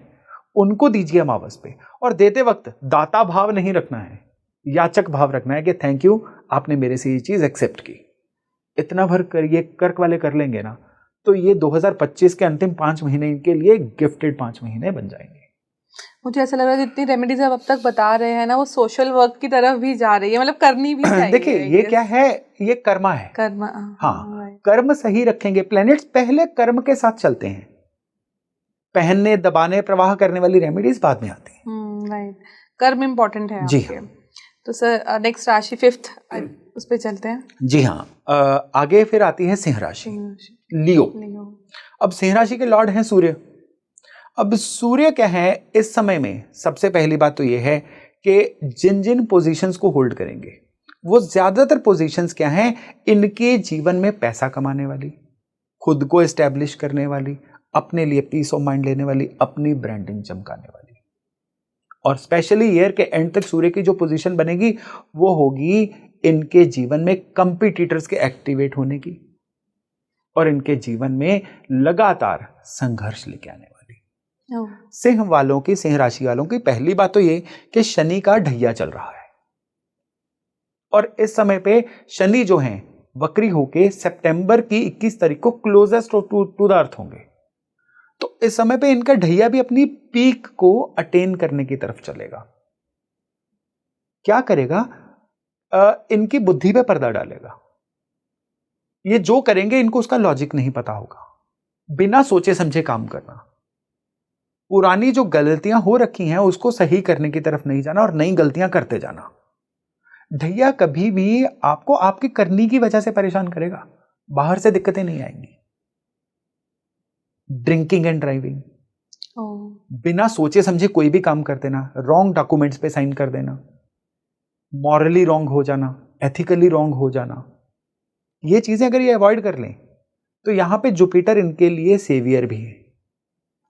उनको दीजिए अमावस पे, और देते वक्त दाता भाव नहीं रखना है, याचक भाव रखना है कि थैंक यू, आपने मेरे से ये चीज एक्सेप्ट की। इतना भर करिए, कर्क वाले कर लेंगे ना, तो ये 2025 के अंतिम 5 महीने के लिए गिफ्टेड 5 महीने बन जाएंगे। मुझे ऐसा लग रहा है जितनी रेमेडीज अब तक बता रहे हैं ना, वो सोशल वर्क की तरफ भी जा रही है, मतलब करनी भी चाहिए। देखिए ये क्या है, ये कर्मा है। कर्म, हाँ, कर्म सही रखेंगे, प्लैनेट्स पहले कर्म के साथ चलते हैं, पहनने, दबाने, प्रवाह करने वाली रेमेडीज बाद में आती हैं। राइट, कर्म इंपॉर्टेंट है जी। तो सर नेक्स्ट राशि 5th उस पे चलते हैं। जी हाँ, आगे फिर आती है सिंह राशि, लियो। अब सिंह राशि के लॉर्ड हैं सूर्य। अब सूर्य क्या है इस समय में, सबसे पहली बात तो ये है कि जिन जिन पोजीशंस को होल्ड करेंगे वो ज्यादातर पोजीशंस क्या हैं, इनके जीवन में पैसा कमाने वाली, खुद को एस्टेब्लिश करने वाली, अपने लिए पीस ऑफ माइंड लेने वाली, अपनी ब्रांडिंग चमकाने वाली। और स्पेशली ईयर के एंड तक सूर्य की जो पोजीशन बनेगी वो होगी इनके जीवन में कंपटीटर्स के एक्टिवेट होने की, और इनके जीवन में लगातार संघर्ष लेके आने वाली। सिंह वालों की, सिंह राशि वालों की पहली बात तो ये कि शनि का ढैया चल रहा है, और इस समय पे शनि जो हैं वक्री होके सितंबर की 21 तारीख को क्लोजेस्ट टू द अर्थ होंगे। तो इस समय पे इनका ढैया भी अपनी पीक को अटेन करने की तरफ चलेगा। क्या करेगा, इनकी बुद्धि पे पर्दा डालेगा। ये जो करेंगे इनको उसका लॉजिक नहीं पता होगा, बिना सोचे समझे काम करना, पुरानी जो गलतियां हो रखी हैं उसको सही करने की तरफ नहीं जाना और नई गलतियां करते जाना। ढैया कभी भी आपको आपकी करनी की वजह से परेशान करेगा, बाहर से दिक्कतें नहीं आएंगी। ड्रिंकिंग एंड ड्राइविंग, बिना सोचे समझे कोई भी काम कर देना, रॉन्ग डॉक्यूमेंट्स पे साइन कर देना, मॉरली रॉन्ग हो जाना, एथिकली रॉन्ग हो जाना, ये चीजें अगर ये अवॉइड कर लें तो यहां पे जुपिटर इनके लिए सेवियर भी है।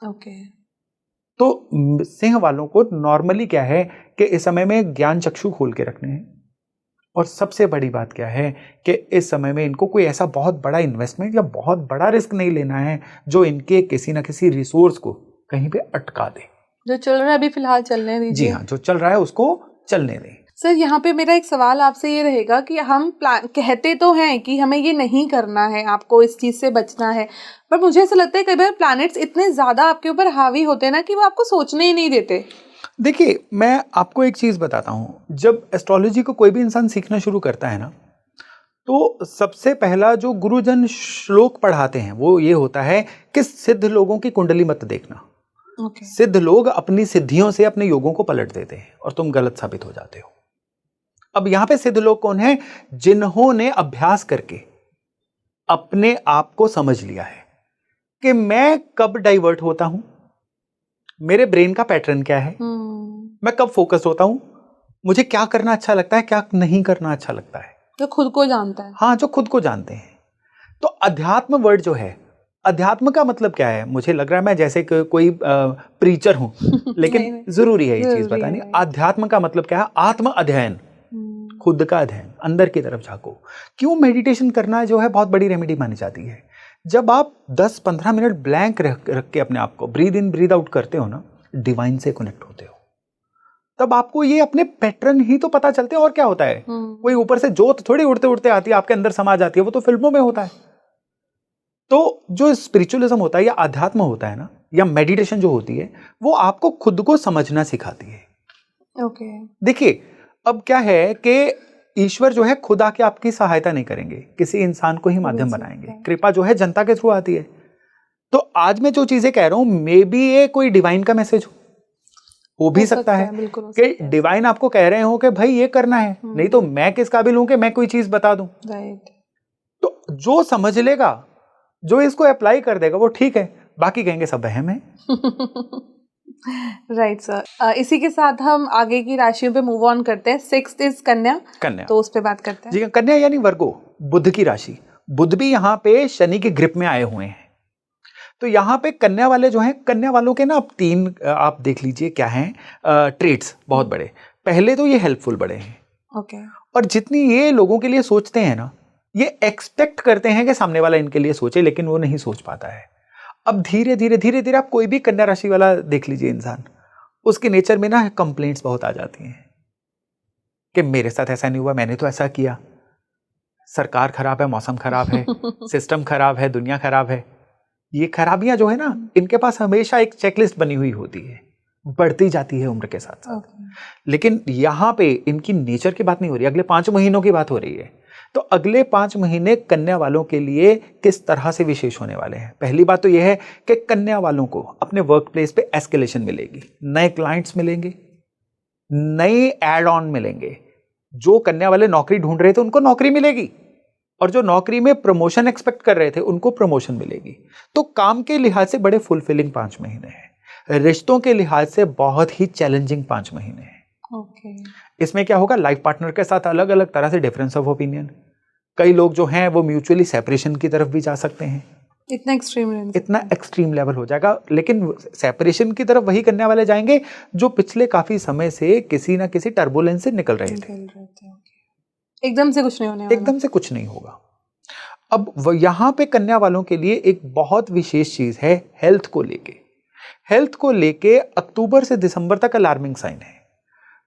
ओके। तो सिंह वालों को नॉर्मली क्या है कि इस समय में ज्ञान चक्षु खोल के रखने हैं, और सबसे बड़ी बात क्या है कि इस समय में इनको कोई ऐसा बहुत बड़ा इन्वेस्टमेंट या बहुत बड़ा रिस्क नहीं लेना है जो इनके किसी ना किसी रिसोर्स को कहीं पे अटका दे। जो चल रहा है अभी फिलहाल चलने दीजिए। जी हाँ, जो चल रहा है उसको चलने दें। सर यहाँ पे मेरा एक सवाल आपसे ये रहेगा कि हम कहते तो हैं कि हमें ये नहीं करना है, आपको इस चीज़ से बचना है, पर मुझे ऐसा लगता है कई बार प्लैनेट्स इतने ज़्यादा आपके ऊपर हावी होते हैं ना कि वो आपको सोचने ही नहीं देते। देखिए, मैं आपको एक चीज बताता हूं, जब एस्ट्रोलॉजी को कोई भी इंसान सीखना शुरू करता है ना, तो सबसे पहला जो गुरुजन श्लोक पढ़ाते हैं वो ये होता है कि सिद्ध लोगों की कुंडली मत देखना। सिद्ध लोग अपनी सिद्धियों से अपने योगों को पलट देते हैं और तुम गलत साबित हो जाते हो। अब यहां पे सिद्ध लोग कौन है? जिन्होंने अभ्यास करके अपने आप को समझ लिया है कि मैं कब डाइवर्ट होता हूं, मेरे ब्रेन का पैटर्न क्या है, मैं कब फोकस होता हूं, मुझे क्या करना अच्छा लगता है, क्या नहीं करना अच्छा लगता है। जो खुद को जानता है। हाँ, जो खुद को जानते हैं। तो अध्यात्म वर्ड जो है, अध्यात्म का मतलब क्या है? मुझे लग रहा है मैं जैसे कोई प्रीचर हूं, लेकिन जरूरी है ये चीज बतानी। अध्यात्म का मतलब क्या है? आत्म अध्ययन, खुद का अध्ययन, अंदर की तरफ झांको। क्यों मेडिटेशन करना जो है बहुत बड़ी रेमेडी मानी जाती है। जब आप 10-15 मिनट ब्लैंक रख के अपने आप को ब्रीद इन ब्रीद आउट करते हो ना, डिवाइन से कनेक्ट होते हो, तब आपको ये अपने पैटर्न ही तो पता चलते हैं। और क्या होता है? कोई ऊपर से जोत थोड़ी उड़ते उड़ते आती है, आपके अंदर समा जाती है, वो तो फिल्मों में होता है। तो जो स्पिरिचुअलिज्म होता है या अध्यात्म होता है ना, या मेडिटेशन जो होती है, वो आपको खुद को समझना सिखाती है। ओके। देखिए, अब क्या है कि ईश्वर जो है खुद आके आपकी सहायता नहीं करेंगे, किसी इंसान को ही माध्यम बनाएंगे। कृपा जो है जनता के थ्रू आती है। तो आज मैं जो चीजें कह रहा हूं, मे बी ये कोई डिवाइन का मैसेज हो भी सकता है कि डिवाइन आपको कह रहे हो कि भाई ये करना है, नहीं तो मैं किस काबिल हूं कि मैं कोई चीज बता दूं। राइट। तो जो समझ लेगा, जो इसको अप्लाई कर देगा, वो ठीक है, बाकी कहेंगे सब वहम है। Right sir. इसी के साथ हम आगे की राशियों पे मूव ऑन करते हैं। 6th इज कन्या, तो उस पे बात करते हैं। जी, कन्या यानी वर्गो, बुध की राशि। बुध भी यहाँ पे शनि के ग्रिप में आए हुए हैं। तो यहाँ पे कन्या वाले जो हैं, कन्या वालों के ना आप 3 आप देख लीजिए क्या हैं ट्रेड्स बहुत बड़े। पहले तो ये हेल्पफुल बड़े हैं। ओके। और जितनी ये लोगों के लिए सोचते हैं ना, ये एक्सपेक्ट करते हैं कि सामने वाला इनके लिए सोचे, लेकिन वो नहीं सोच पाता है। अब धीरे धीरे आप कोई भी कन्या राशि वाला देख लीजिए इंसान, उसके नेचर में ना कंप्लेंट्स बहुत आ जाती हैं कि मेरे साथ ऐसा नहीं हुआ, मैंने तो ऐसा किया, सरकार खराब है, मौसम खराब है, सिस्टम खराब है, दुनिया खराब है। ये खराबियां जो है ना, इनके पास हमेशा एक चेकलिस्ट बनी हुई होती है, बढ़ती जाती है उम्र के साथ साथ। लेकिन यहां पे इनकी नेचर की बात नहीं हो रही, अगले 5 महीनों की बात हो रही है। तो अगले 5 महीने कन्या वालों के लिए किस तरह से विशेष होने वाले हैं? पहली बात तो यह है कि कन्या वालों को अपने वर्क प्लेस पे एस्केलेशन मिलेगी, नए क्लाइंट्स मिलेंगे, नए एड ऑन मिलेंगे। जो कन्या वाले नौकरी ढूंढ रहे थे उनको नौकरी मिलेगी, और जो नौकरी में प्रमोशन एक्सपेक्ट कर रहे थे उनको प्रमोशन मिलेगी। तो काम के लिहाज से बड़े फुलफिलिंग 5 महीने हैं। रिश्तों के लिहाज से बहुत ही चैलेंजिंग 5 महीने हैं। ओके। इसमें क्या होगा? लाइफ पार्टनर के साथ अलग अलग तरह से डिफरेंस ऑफ ओपिनियन। कई लोग जो हैं वो म्यूचुअली सेपरेशन की तरफ भी जा सकते हैं। इतना एक्सट्रीम लेवल हो जाएगा। लेकिन सेपरेशन की तरफ वही करने वाले जाएंगे जो पिछले काफी समय से किसी ना किसी टर्बुलेंस से निकल रहे थे। एकदम से कुछ नहीं होने वाला। एकदम से कुछ नहीं होगा। अब यहां पे कन्या वालों के लिए एक बहुत विशेष चीज है हेल्थ को लेके। हेल्थ को लेके अक्टूबर से दिसंबर तक अलार्मिंग साइन है।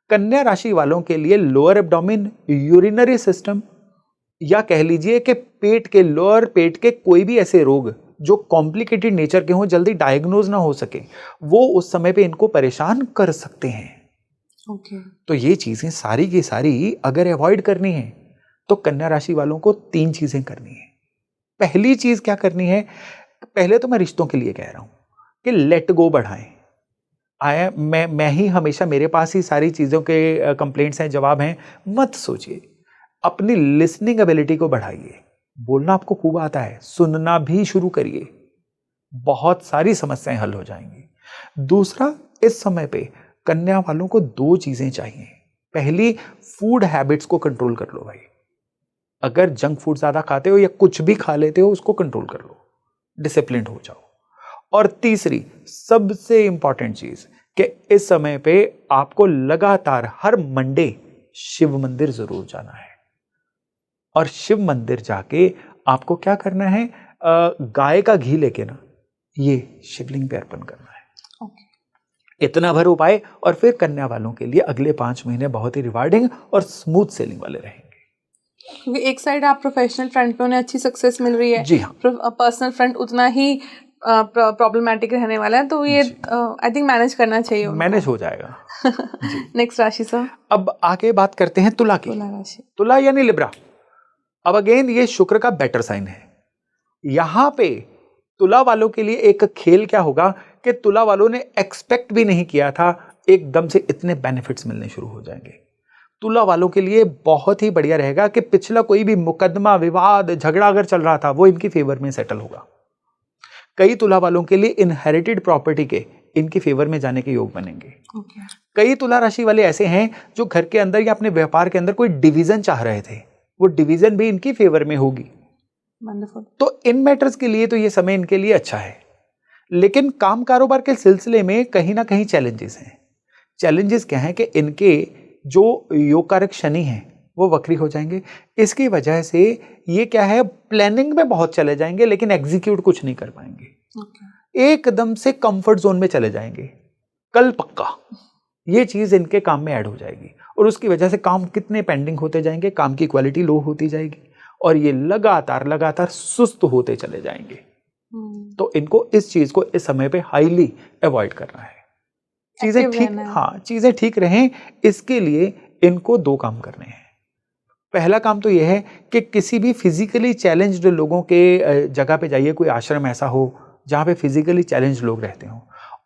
कन्या राशि वालों के लिए लोअर एब्डोमेन, यूरिनरी सिस्टम, या कह लीजिए कि पेट के, लोअर पेट के कोई भी ऐसे रोग जो कॉम्प्लिकेटेड नेचर के हों, जल्दी डायग्नोज ना हो सके, वो उस समय पे इनको परेशान कर सकते हैं। तो ये चीजें सारी की सारी अगर अवॉइड करनी है तो कन्या राशि वालों को 3 चीजें करनी है। पहली चीज क्या करनी है? पहले तो मैं रिश्तों के लिए कह रहा हूं कि लेट गो बढ़ाएं। मैं ही हमेशा, मेरे पास ही सारी चीजों के कंप्लेंट्स हैं, जवाब हैं, मत सोचिए। अपनी लिसनिंग एबिलिटी को बढ़ाइए। बोलना आपको खूब आता है, सुनना भी शुरू करिए, बहुत सारी समस्याएं हल हो जाएंगी। दूसरा, इस समय पे कन्या वालों को 2 चीजें चाहिए। पहली, फूड हैबिट्स को कंट्रोल कर लो भाई। अगर जंक फूड ज्यादा खाते हो या कुछ भी खा लेते हो, उसको कंट्रोल कर लो, डिसिप्लिन हो जाओ। और तीसरी सबसे इंपॉर्टेंट चीज कि इस समय पे आपको लगातार हर मंडे शिव मंदिर जरूर जाना है, और शिव मंदिर जाके आपको क्या करना है? गाय का घी लेके ना ये शिवलिंग पे अर्पण करना है। इतना भर उपाय, और फिर कन्या वालों के लिए अगले 5 महीने बहुत ही रिवार्डिंग और स्मूथ सेलिंग वाले रहेंगे। क्योंकि एक साइड आप प्रोफेशनल फ्रंट पे उन्हें अच्छी सक्सेस मिल रही है, जी हाँ, पर्सनल फ्रंट उतना ही प्रॉब्लमेटिक रहने वाला है, तो ये आई थिंक मैनेज करना चाहिए, मैनेज हो जाएगा। नेक्स्ट राशि सर, अब आगे बात करते हैं तुला की। तुला राशि, तुला यानी लिब्रा। अब अगेन ये शुक्र का बेटर साइन है। यहां पे तुला वालों के लिए एक खेल क्या होगा कि तुला वालों ने एक्सपेक्ट भी नहीं किया था, एकदम से इतने बेनिफिट्स मिलने शुरू हो जाएंगे। तुला वालों के लिए बहुत ही बढ़िया रहेगा कि पिछला कोई भी मुकदमा, विवाद, झगड़ा अगर चल रहा था वो इनकी फेवर में सेटल होगा। कई तुला वालों के लिए इनहेरिटेड प्रॉपर्टी के इनके फेवर में जाने के योग बनेंगे। कई तुला राशि वाले ऐसे हैं जो घर के अंदर या अपने व्यापार के अंदर कोई डिवीजन चाह रहे थे, वो डिवीजन भी इनकी फेवर में होगी। तो इन मैटर्स के लिए तो ये समय इनके लिए अच्छा है। लेकिन काम कारोबार के सिलसिले में कहीं ना कहीं चैलेंजेस हैं। चैलेंजेस क्या हैं कि इनके जो योग कारक शनि हैं वो वक्री हो जाएंगे। इसकी वजह से ये क्या है, प्लानिंग में बहुत चले जाएंगे लेकिन एग्जीक्यूट कुछ नहीं कर पाएंगे। एकदम से कंफर्ट जोन में चले जाएंगे, कल पक्का ये चीज इनके काम में ऐड हो जाएगी और उसकी वजह से काम कितने पेंडिंग होते जाएंगे, काम की क्वालिटी लो होती जाएगी और ये लगातार सुस्त होते चले जाएंगे। तो इनको इस चीज को इस समय पे हाईली अवॉइड करना है। चीजें ठीक, हाँ चीजें ठीक रहें, इसके लिए इनको दो काम करने हैं। पहला काम तो यह है कि किसी भी फिजिकली चैलेंज्ड लोगों के जगह पे जाइए, कोई आश्रम ऐसा हो जहाँ पे फिजिकली चैलेंज लोग रहते हो,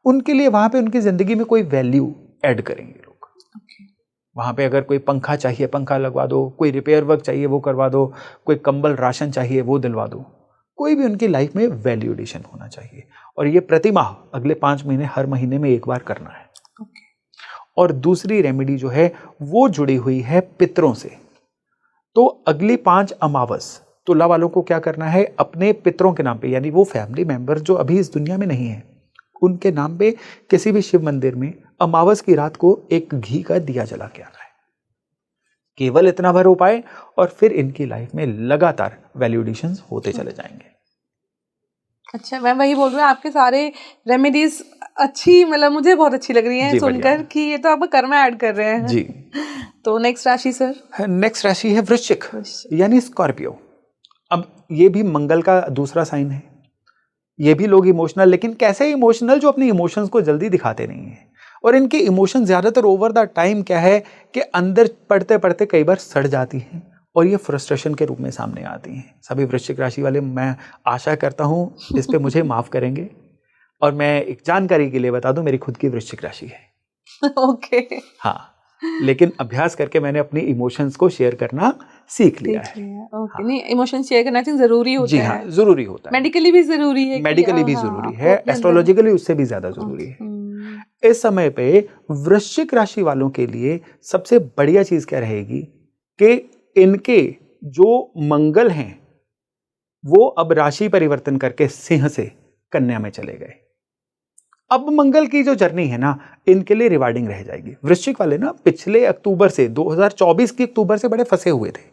उनके लिए वहां पे उनकी जिंदगी में कोई वैल्यू ऐड करेंगे लोग। वहां पे अगर कोई पंखा चाहिए पंखा लगवा दो, कोई रिपेयर वर्क चाहिए वो करवा दो, कोई कंबल राशन चाहिए वो दिलवा दो। कोई भी उनकी लाइफ में वैल्यू एडिशन होना चाहिए और ये प्रति माह अगले 5 महीने हर महीने में एक बार करना है। और दूसरी रेमेडी जो है वो जुड़ी हुई है पितरों से। तो अगली 5 अमावस तुला वालों को क्या करना है, अपने पितरों के नाम पे, यानी वो फैमिली मेंबर जो अभी इस दुनिया में नहीं है उनके नाम पे किसी भी शिव मंदिर में अमावस की रात को एक घी का दिया जला के आना है। केवल इतना भर हो पाए और फिर इनकी लाइफ में लगातार वैल्यू एडिशंस होते चले जाएंगे। अच्छा, मैं वही बोल रही हूँ, आपके सारे रेमेडीज अच्छी, मतलब मुझे बहुत अच्छी लग रही हैं सुनकर कि ये तो आप कर्म ऐड कर रहे हैं जी। तो नेक्स्ट राशि सर, नेक्स्ट राशि है वृश्चिक यानी स्कॉर्पियो। अब ये भी मंगल का दूसरा साइन है। ये भी लोग इमोशनल, लेकिन कैसे इमोशनल, जो अपने इमोशंस को जल्दी दिखाते नहीं है और इनके इमोशन ज्यादातर ओवर द टाइम क्या है कि अंदर पढ़ते पढ़ते कई बार सड़ जाती हैं और ये फ्रस्ट्रेशन के रूप में सामने आती हैं। सभी वृश्चिक राशि वाले, मैं आशा करता हूं इस पे मुझे माफ करेंगे और मैं एक जानकारी के लिए बता दूं, मेरी खुद की वृश्चिक राशि है। ओके हाँ, लेकिन अभ्यास करके मैंने अपनी इमोशंस को शेयर करना सीख लिया है। ओके, नहीं इमोशंस शेयर करना जरूरी होता है। जी हाँ, जरूरी होता है। मेडिकली भी जरूरी है, मेडिकली भी जरूरी है, एस्ट्रोलॉजिकली उससे भी ज्यादा जरूरी है। इस समय पे वृश्चिक राशि वालों के लिए सबसे बढ़िया चीज क्या रहेगी कि इनके जो मंगल हैं वो अब राशि परिवर्तन करके सिंह से कन्या में चले गए। अब मंगल की जो जर्नी है ना, इनके लिए रिवार्डिंग रह जाएगी। वृश्चिक वाले ना पिछले अक्टूबर से, 2024 की अक्टूबर से बड़े फंसे हुए थे।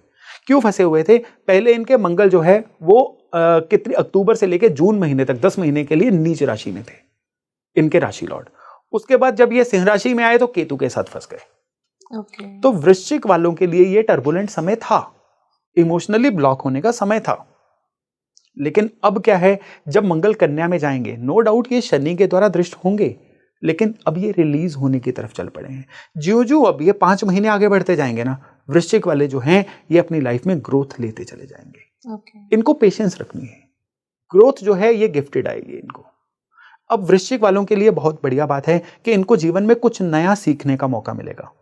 क्यों फंसे हुए थे? पहले इनके मंगल जो है वो कितने अक्टूबर से लेकर जून महीने तक 10 महीने के लिए नीच राशि में थे इनके राशि लॉर्ड। उसके बाद जब ये सिंह राशि में आए तो केतु के साथ फंस गए। तो वृश्चिक वालों के लिए ये टर्बुलेंट समय था, इमोशनली ब्लॉक होने का समय था। लेकिन अब क्या है, जब मंगल कन्या में जाएंगे, नो डाउट ये शनि के द्वारा दृष्ट होंगे, लेकिन अब ये रिलीज होने की तरफ चल पड़े हैं। ज्यों-ज्यों अब ये 5 महीने आगे बढ़ते जाएंगे ना, वृश्चिक वाले जो हैं ये अपनी लाइफ में ग्रोथ लेते चले जाएंगे। इनको पेशेंस रखनी है, ग्रोथ जो है ये गिफ्टेड आएगी इनको। अब वृश्चिक वालों के लिए बहुत बढ़िया बात है कि इनको जीवन में कुछ नया सीखने का मौका मिलेगा।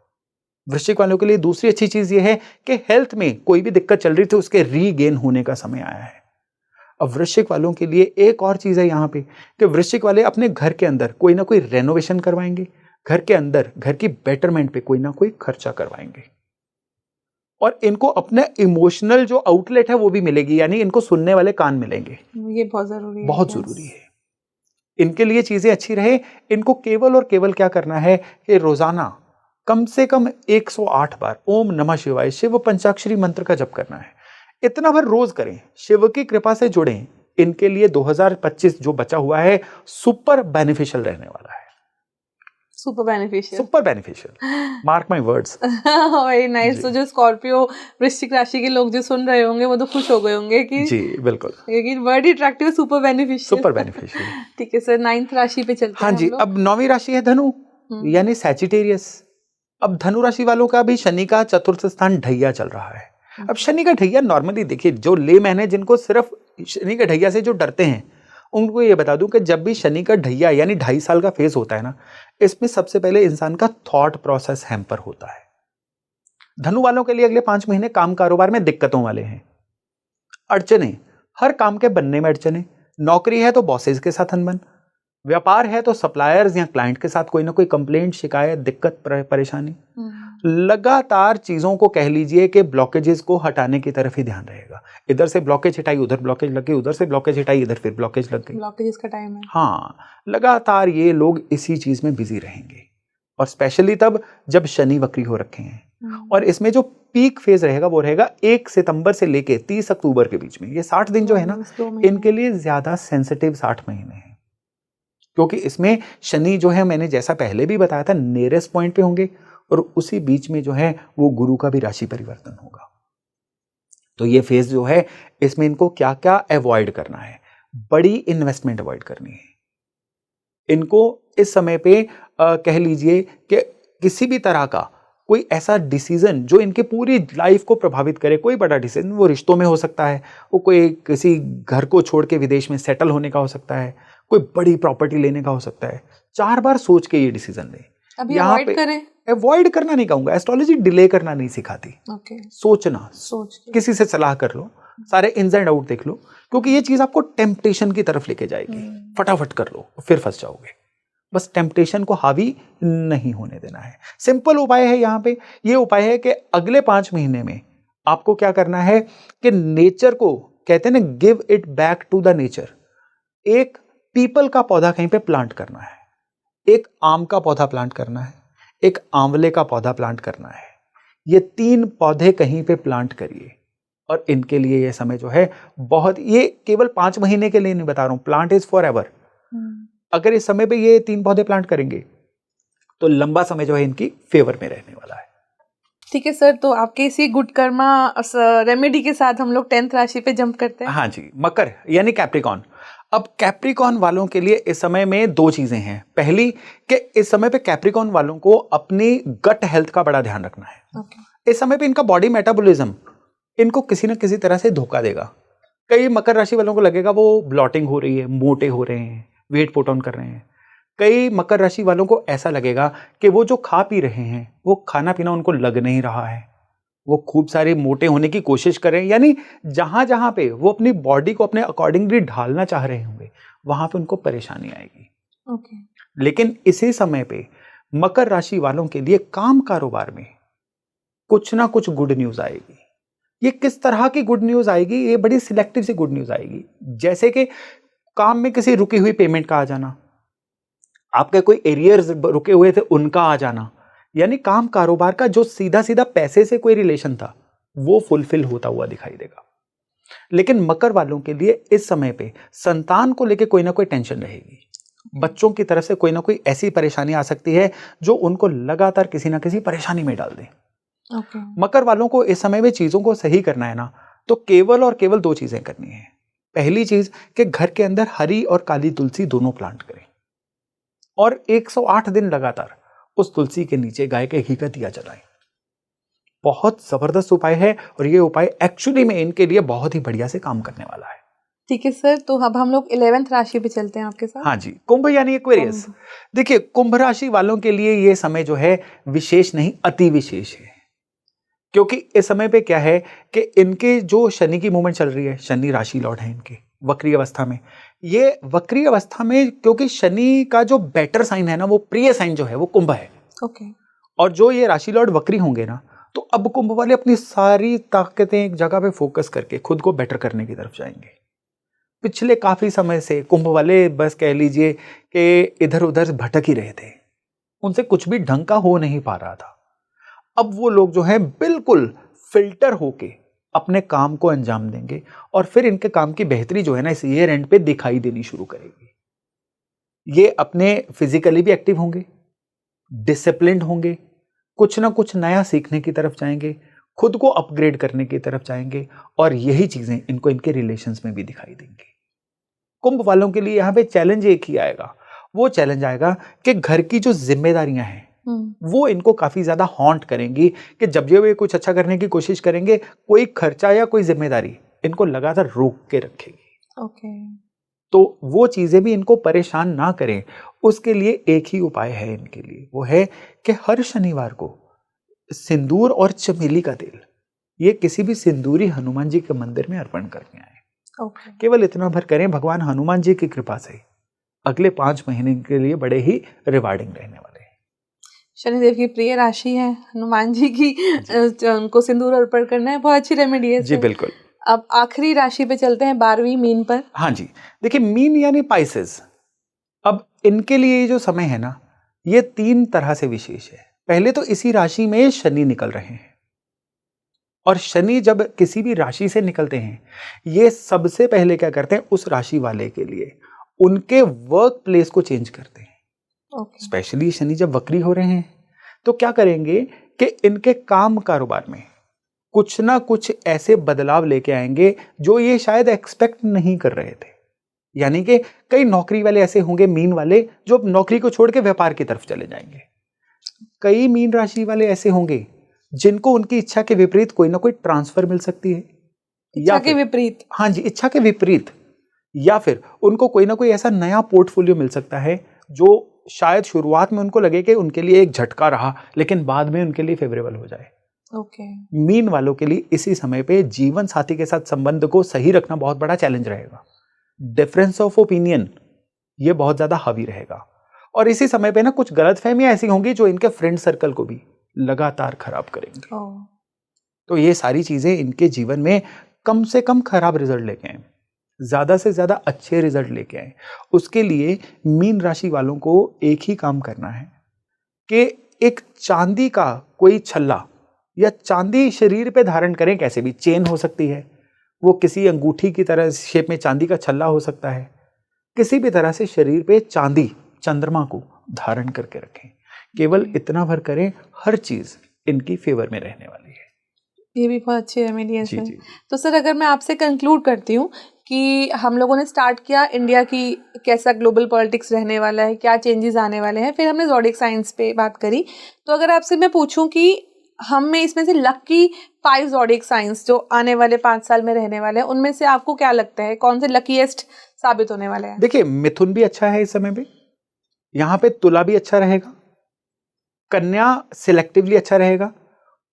वृश्चिक वालों के लिए दूसरी अच्छी चीज ये है कि हेल्थ में कोई भी दिक्कत चल रही थी उसके रीगेन होने का समय आया है। अब वृश्चिक वालों के लिए एक और चीज है यहाँ पे कि वृश्चिक वाले अपने घर के अंदर कोई ना कोई रेनोवेशन करवाएंगे, घर के अंदर घर की बेटरमेंट पे कोई ना कोई खर्चा करवाएंगे और इनको अपने इमोशनल जो आउटलेट है वो भी मिलेगी, यानी इनको सुनने वाले कान मिलेंगे। ये बहुत जरूरी है, बहुत जरूरी है। इनके लिए चीजें अच्छी रहे, इनको केवल और केवल क्या करना है कि रोजाना कम से कम 108 बार ओम नमः शिवाय शिव पंचाक्षरी मंत्र का जप करना है। इतना बार रोज करें, शिव की कृपा से जुड़ें। इनके लिए 2025 जो बचा हुआ है सुपर बेनिफिशियल रहने वाला है। Super beneficial, super beneficial, mark my words. Very nice. तो जो स्कॉर्पियो वृश्चिक राशि के लोग जो सुन रहे होंगे वो तो खुश हो गए होंगे कि जी बिल्कुल, ये वर्ड ही attractive, super beneficial, super beneficial. ठीक है सर, 9th राशि पे चलते हाँ हैं जी, हम लोग। अब 9वीं राशि है धनु, यानी सैजिटेरियस। अब धनु राशि वालों का भी शनि का चतुर्थ स्थान ढैया चल रहा है। अब शनि का ढैया नॉर्मली देखिए, जो लेमैन है जिनको सिर्फ शनि का ढैया से जो डरते हैं, उनको ये बता दूं कि जब भी शनि का ढैया यानी 2.5 साल का फेज होता है ना, इसमें सबसे पहले इंसान का थॉट प्रोसेस हैम्पर होता है। धनु वालों के लिए अगले 5 महीने काम कारोबार में दिक्कतों वाले हैं, अड़चने, हर काम के बनने में अड़चने, नौकरी है तो बॉसेस के साथ अनबन, व्यापार है तो सप्लायर्स या क्लाइंट के साथ कोई ना कोई कंप्लेंट, शिकायत, दिक्कत, परेशानी, लगातार चीजों को कह लीजिए कि ब्लॉकेजेस को हटाने की तरफ ही ध्यान रहेगा। इधर से ब्लॉकेज हटाई, उधर ब्लॉकेज लग गई, उधर से ब्लॉकेज हटाई, इधर फिर ब्लॉकेज लग गई। ब्लॉकेज का टाइम है। हाँ, लगातार ये लोग इसी चीज में बिजी रहेंगे, और स्पेशली तब जब शनि वक्री हो रखे हैं। और इसमें जो पीक फेज रहेगा वो रहेगा 1 सितंबर से लेके 30 अक्टूबर के बीच में। ये 60 दिन जो है ना, इनके लिए ज्यादा सेंसिटिव 60 महीने हैं, क्योंकि इसमें शनि जो है, मैंने जैसा पहले भी बताया था, नियरेस्ट पॉइंट पे होंगे, और उसी बीच में जो है वो गुरु का भी राशि परिवर्तन होगा। तो ये फेज जो है, इसमें इनको क्या क्या अवॉइड करना है? बड़ी इन्वेस्टमेंट अवॉइड करनी है इनको इस समय पे। कह लीजिए कि किसी भी तरह का कोई ऐसा डिसीजन जो इनके पूरी लाइफ को प्रभावित करे, कोई बड़ा डिसीजन, वो रिश्तों में हो सकता है, वो कोई किसी घर को छोड़ के विदेश में सेटल होने का हो सकता है, कोई बड़ी प्रॉपर्टी लेने का हो सकता है। 4 बार सोच के ये डिसीजन ले। अभी अवॉइड करें? अवॉइड करना नहीं कहूंगा, एस्ट्रोलॉजी डिले करना नहीं सिखाती। सोचना, किसी से सलाह कर लो, सारे इन्स एंड आउट देख लो, क्योंकि ये चीज आपको टेम्पटेशन की तरफ लेके जाएगी। फटाफट कर लो, फिर फंस जाओगे। बस टेम्पटेशन को हावी नहीं होने देना है। सिंपल उपाय है यहाँ पे, ये उपाय है कि अगले 5 महीने में आपको क्या करना है कि नेचर को, कहते हैं ना, give it back to the nature. एक पीपल का पौधा कहीं पे प्लांट करना है, एक आम का पौधा प्लांट करना है, एक आंवले का पौधा प्लांट करना है। ये 3 पौधे कहीं पे प्लांट करिए, और इनके लिए ये समय जो है बहुत, ये केवल 5 महीने के लिए नहीं बता रहा हूं, प्लांट इज फॉर एवर। अगर इस समय पे ये 3 पौधे प्लांट करेंगे तो लंबा समय जो है इनकी फेवर में रहने वाला है। ठीक है सर, तो आपके इसी गुड कर्मा रेमेडी के साथ हम लोग 10th राशि पे जंप करते हैं। हाँ जी, मकर यानी कैप्रिकॉन। अब कैप्रिकॉन वालों के लिए इस समय में 2 चीजें हैं। पहली कि इस समय पे कैप्रिकॉन वालों को अपनी गट हेल्थ का बड़ा ध्यान रखना है। इस समय पे इनका बॉडी मेटाबॉलिज्म इनको किसी न किसी तरह से धोखा देगा। कई मकर राशि वालों को लगेगा वो ब्लॉटिंग हो रही है, मोटे हो रहे हैं, वेट पुट ऑन कर रहे हैं। कई मकर राशि वालों को ऐसा लगेगा कि वो जो खा पी रहे हैं, वो खाना पीना उनको लग नहीं रहा है, वो खूब सारे मोटे होने की कोशिश कर रहे हैं। यानी जहां जहां पे वो अपनी बॉडी को अपने अकॉर्डिंगली ढालना चाह रहे होंगे, वहां पे उनको परेशानी आएगी। लेकिन इसी समय पे मकर राशि वालों के लिए काम कारोबार में कुछ ना कुछ गुड न्यूज आएगी। ये किस तरह की गुड न्यूज आएगी? ये बड़ी सिलेक्टिव सी गुड न्यूज आएगी। जैसे कि काम में किसी रुकी हुई पेमेंट का आ जाना, आपके कोई एरियर्स रुके हुए थे उनका आ जाना, यानी काम कारोबार का जो सीधा सीधा पैसे से कोई रिलेशन था वो फुलफिल होता हुआ दिखाई देगा। लेकिन मकर वालों के लिए इस समय पे संतान को लेकर कोई ना कोई टेंशन रहेगी। बच्चों की तरफ से कोई ना कोई ऐसी परेशानी आ सकती है जो उनको लगातार किसी ना किसी परेशानी में डाल दे। मकर वालों को इस समय में चीजों को सही करना है ना, तो केवल और केवल 2 चीजें करनी है। पहली चीज कि घर के अंदर हरी और काली तुलसी दोनों प्लांट करें, और 108 दिन लगातार उस तुलसी के नीचे गाय के घी का दिया जलाएं। बहुत जबरदस्त उपाय है, और ये उपाय एक्चुअली में इनके लिए बहुत ही बढ़िया से काम करने वाला है। ठीक है सर, तो अब हम लोग 11th राशि पे चलते हैं आपके साथ। हाँ जी, कुंभ यानी एक्वेरियस। देखिए, कुंभ राशि वालों के लिए ये समय जो है विशेष नहीं, अति विशेष है। क्योंकि इस समय पे क्या है कि इनके जो शनि की मूवमेंट चल रही है, शनि राशि लॉर्ड है इनके वक्री अवस्था में। ये वक्री अवस्था में, क्योंकि शनि का जो बेटर साइन है ना, वो प्रिय साइन जो है वो कुंभ है। और जो ये राशि लॉर्ड वक्री होंगे ना, तो अब कुंभ वाले अपनी सारी ताकतें एक जगह पे फोकस करके खुद को बेटर करने की तरफ जाएंगे। पिछले काफी समय से कुंभ वाले बस कह लीजिए कि इधर उधर भटक ही रहे थे, उनसे कुछ भी ढंग का हो नहीं पा रहा था। अब वो लोग जो है बिल्कुल फिल्टर होके अपने काम को अंजाम देंगे, और फिर इनके काम की बेहतरी जो है ना, इस ईयर एंड पे दिखाई देनी शुरू करेगी। ये अपने फिजिकली भी एक्टिव होंगे, डिसिप्लिन्ड होंगे, कुछ ना कुछ नया सीखने की तरफ जाएंगे, खुद को अपग्रेड करने की तरफ जाएंगे, और यही चीजें इनको इनके रिलेशंस में भी दिखाई देंगी। कुंभ वालों के लिए यहाँ पे चैलेंज एक ही आएगा, वो चैलेंज आएगा कि घर की जो जिम्मेदारियां हैं वो इनको काफी ज्यादा हॉन्ट करेंगी, कि जब ये कुछ अच्छा करने की कोशिश करेंगे, कोई खर्चा या कोई जिम्मेदारी इनको लगातार रोक के रखेगी। तो वो चीजें भी इनको परेशान ना करें, उसके लिए एक ही उपाय है इनके लिए, वो है कि हर शनिवार को सिंदूर और चमेली का तेल ये किसी भी सिंदूरी हनुमान जी के मंदिर में अर्पण करके आए। केवल इतना भर करें, भगवान हनुमान जी की कृपा से अगले 5 महीने के लिए बड़े ही रिवार्डिंग रहने वाले हैं। शनिदेव की प्रिय राशि है हनुमान जी की, उनको सिंदूर अर्पण करना है, बहुत अच्छी रेमेडी है जी बिल्कुल। अब आखिरी राशि पे चलते हैं, 12वीं मीन पर। हाँ जी, देखिए मीन यानी पाइसेस। अब इनके लिए जो समय है ना, ये 3 तरह से विशेष है। पहले तो इसी राशि में शनि निकल रहे हैं, और शनि जब किसी भी राशि से निकलते हैं, ये सबसे पहले क्या करते हैं, उस राशि वाले के लिए उनके वर्क प्लेस को चेंज करते हैं। स्पेशली शनि जब वक्री हो रहे हैं तो क्या करेंगे कि इनके काम कारोबार में कुछ ना कुछ ऐसे बदलाव लेके आएंगे जो ये शायद एक्सपेक्ट नहीं कर रहे थे। यानी कि कई नौकरी वाले ऐसे होंगे, मीन वाले, जो नौकरी को छोड़ के व्यापार की तरफ चले जाएंगे। कई मीन राशि वाले ऐसे होंगे जिनको उनकी इच्छा के विपरीत कोई ना कोई ट्रांसफर मिल सकती है, इच्छा के विपरीत। हाँ जी, इच्छा के विपरीत, या फिर उनको कोई ना कोई ऐसा नया पोर्टफोलियो मिल सकता है जो शायद शुरुआत में उनको लगे कि उनके लिए एक झटका रहा, लेकिन बाद में उनके लिए फेवरेबल हो जाए। मीन वालों के लिए इसी समय पे जीवन साथी के साथ संबंध को सही रखना बहुत बड़ा चैलेंज रहेगा। डिफरेंस ऑफ ओपिनियन ये बहुत ज्यादा हावी रहेगा, और इसी समय पे ना कुछ गलतफहमियां ऐसी होंगी जो इनके फ्रेंड सर्कल को भी लगातार खराब करेंगे। तो ये सारी चीजें इनके जीवन में कम से कम खराब रिजल्ट लेके आए, ज्यादा से ज्यादा अच्छे रिजल्ट लेके आए। उसके लिए मीन राशि वालों को एक ही काम करना है कि एक चांदी का कोई छल्ला या चांदी शरीर पे धारण करें, कैसे भी, चेन हो सकती है, वो किसी अंगूठी की तरह शेप में चांदी का छल्ला हो सकता है, किसी भी तरह से शरीर पे चांदी चंद्रमा को धारण करके रखें। केवल इतना भर करें, हर चीज इनकी फेवर में रहने वाली है। ये भी बहुत अच्छी रेमेडी है सर। तो सर अगर मैं आपसे कंक्लूड करती हूँ कि हम लोगों ने स्टार्ट किया इंडिया की कैसा ग्लोबल पॉलिटिक्स रहने वाला है, क्या चेंजेस आने वाले हैं, फिर हमने ज़ोडिएक साइंस पे बात करी, तो अगर आपसे मैं पूछूं कि हम में इसमें से लकी 5 ज़ोडिएक साइंस जो आने वाले 5 साल में रहने वाले हैं, उनमें से आपको क्या लगता है कौन से लकीएस्ट साबित होने वाले हैं? देखिए मिथुन भी अच्छा है इस समय पे, यहाँ पे तुला भी अच्छा रहेगा, कन्या सिलेक्टिवली अच्छा रहेगा।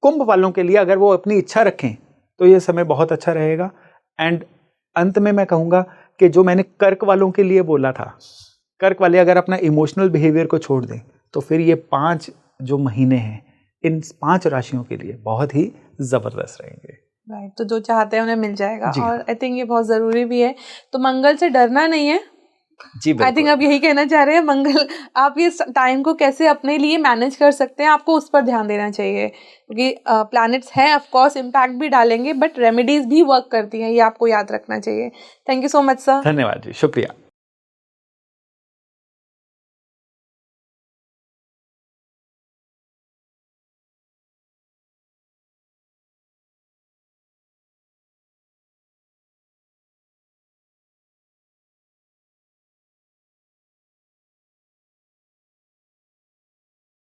कुंभ वालों के लिए अगर वो अपनी इच्छा रखें तो ये समय बहुत अच्छा रहेगा। एंड अंत में मैं कहूंगा कि जो मैंने कर्क वालों के लिए बोला था, कर्क वाले अगर अपना इमोशनल बिहेवियर को छोड़ दें तो फिर ये 5 जो महीने हैं इन 5 राशियों के लिए बहुत ही जबरदस्त रहेंगे। राइट, तो जो चाहते हैं उन्हें मिल जाएगा, और आई थिंक ये बहुत जरूरी भी है। तो मंगल से डरना नहीं है जी, आई थिंक आप यही कहना चाह रहे हैं। मंगल, आप ये टाइम को कैसे अपने लिए मैनेज कर सकते हैं, आपको उस पर ध्यान देना चाहिए, क्योंकि प्लैनेट्स हैं, ऑफ कोर्स इम्पैक्ट भी डालेंगे, बट रेमेडीज भी वर्क करती हैं, ये आपको याद रखना चाहिए। Thank you so much sir. धन्यवाद जी, शुक्रिया।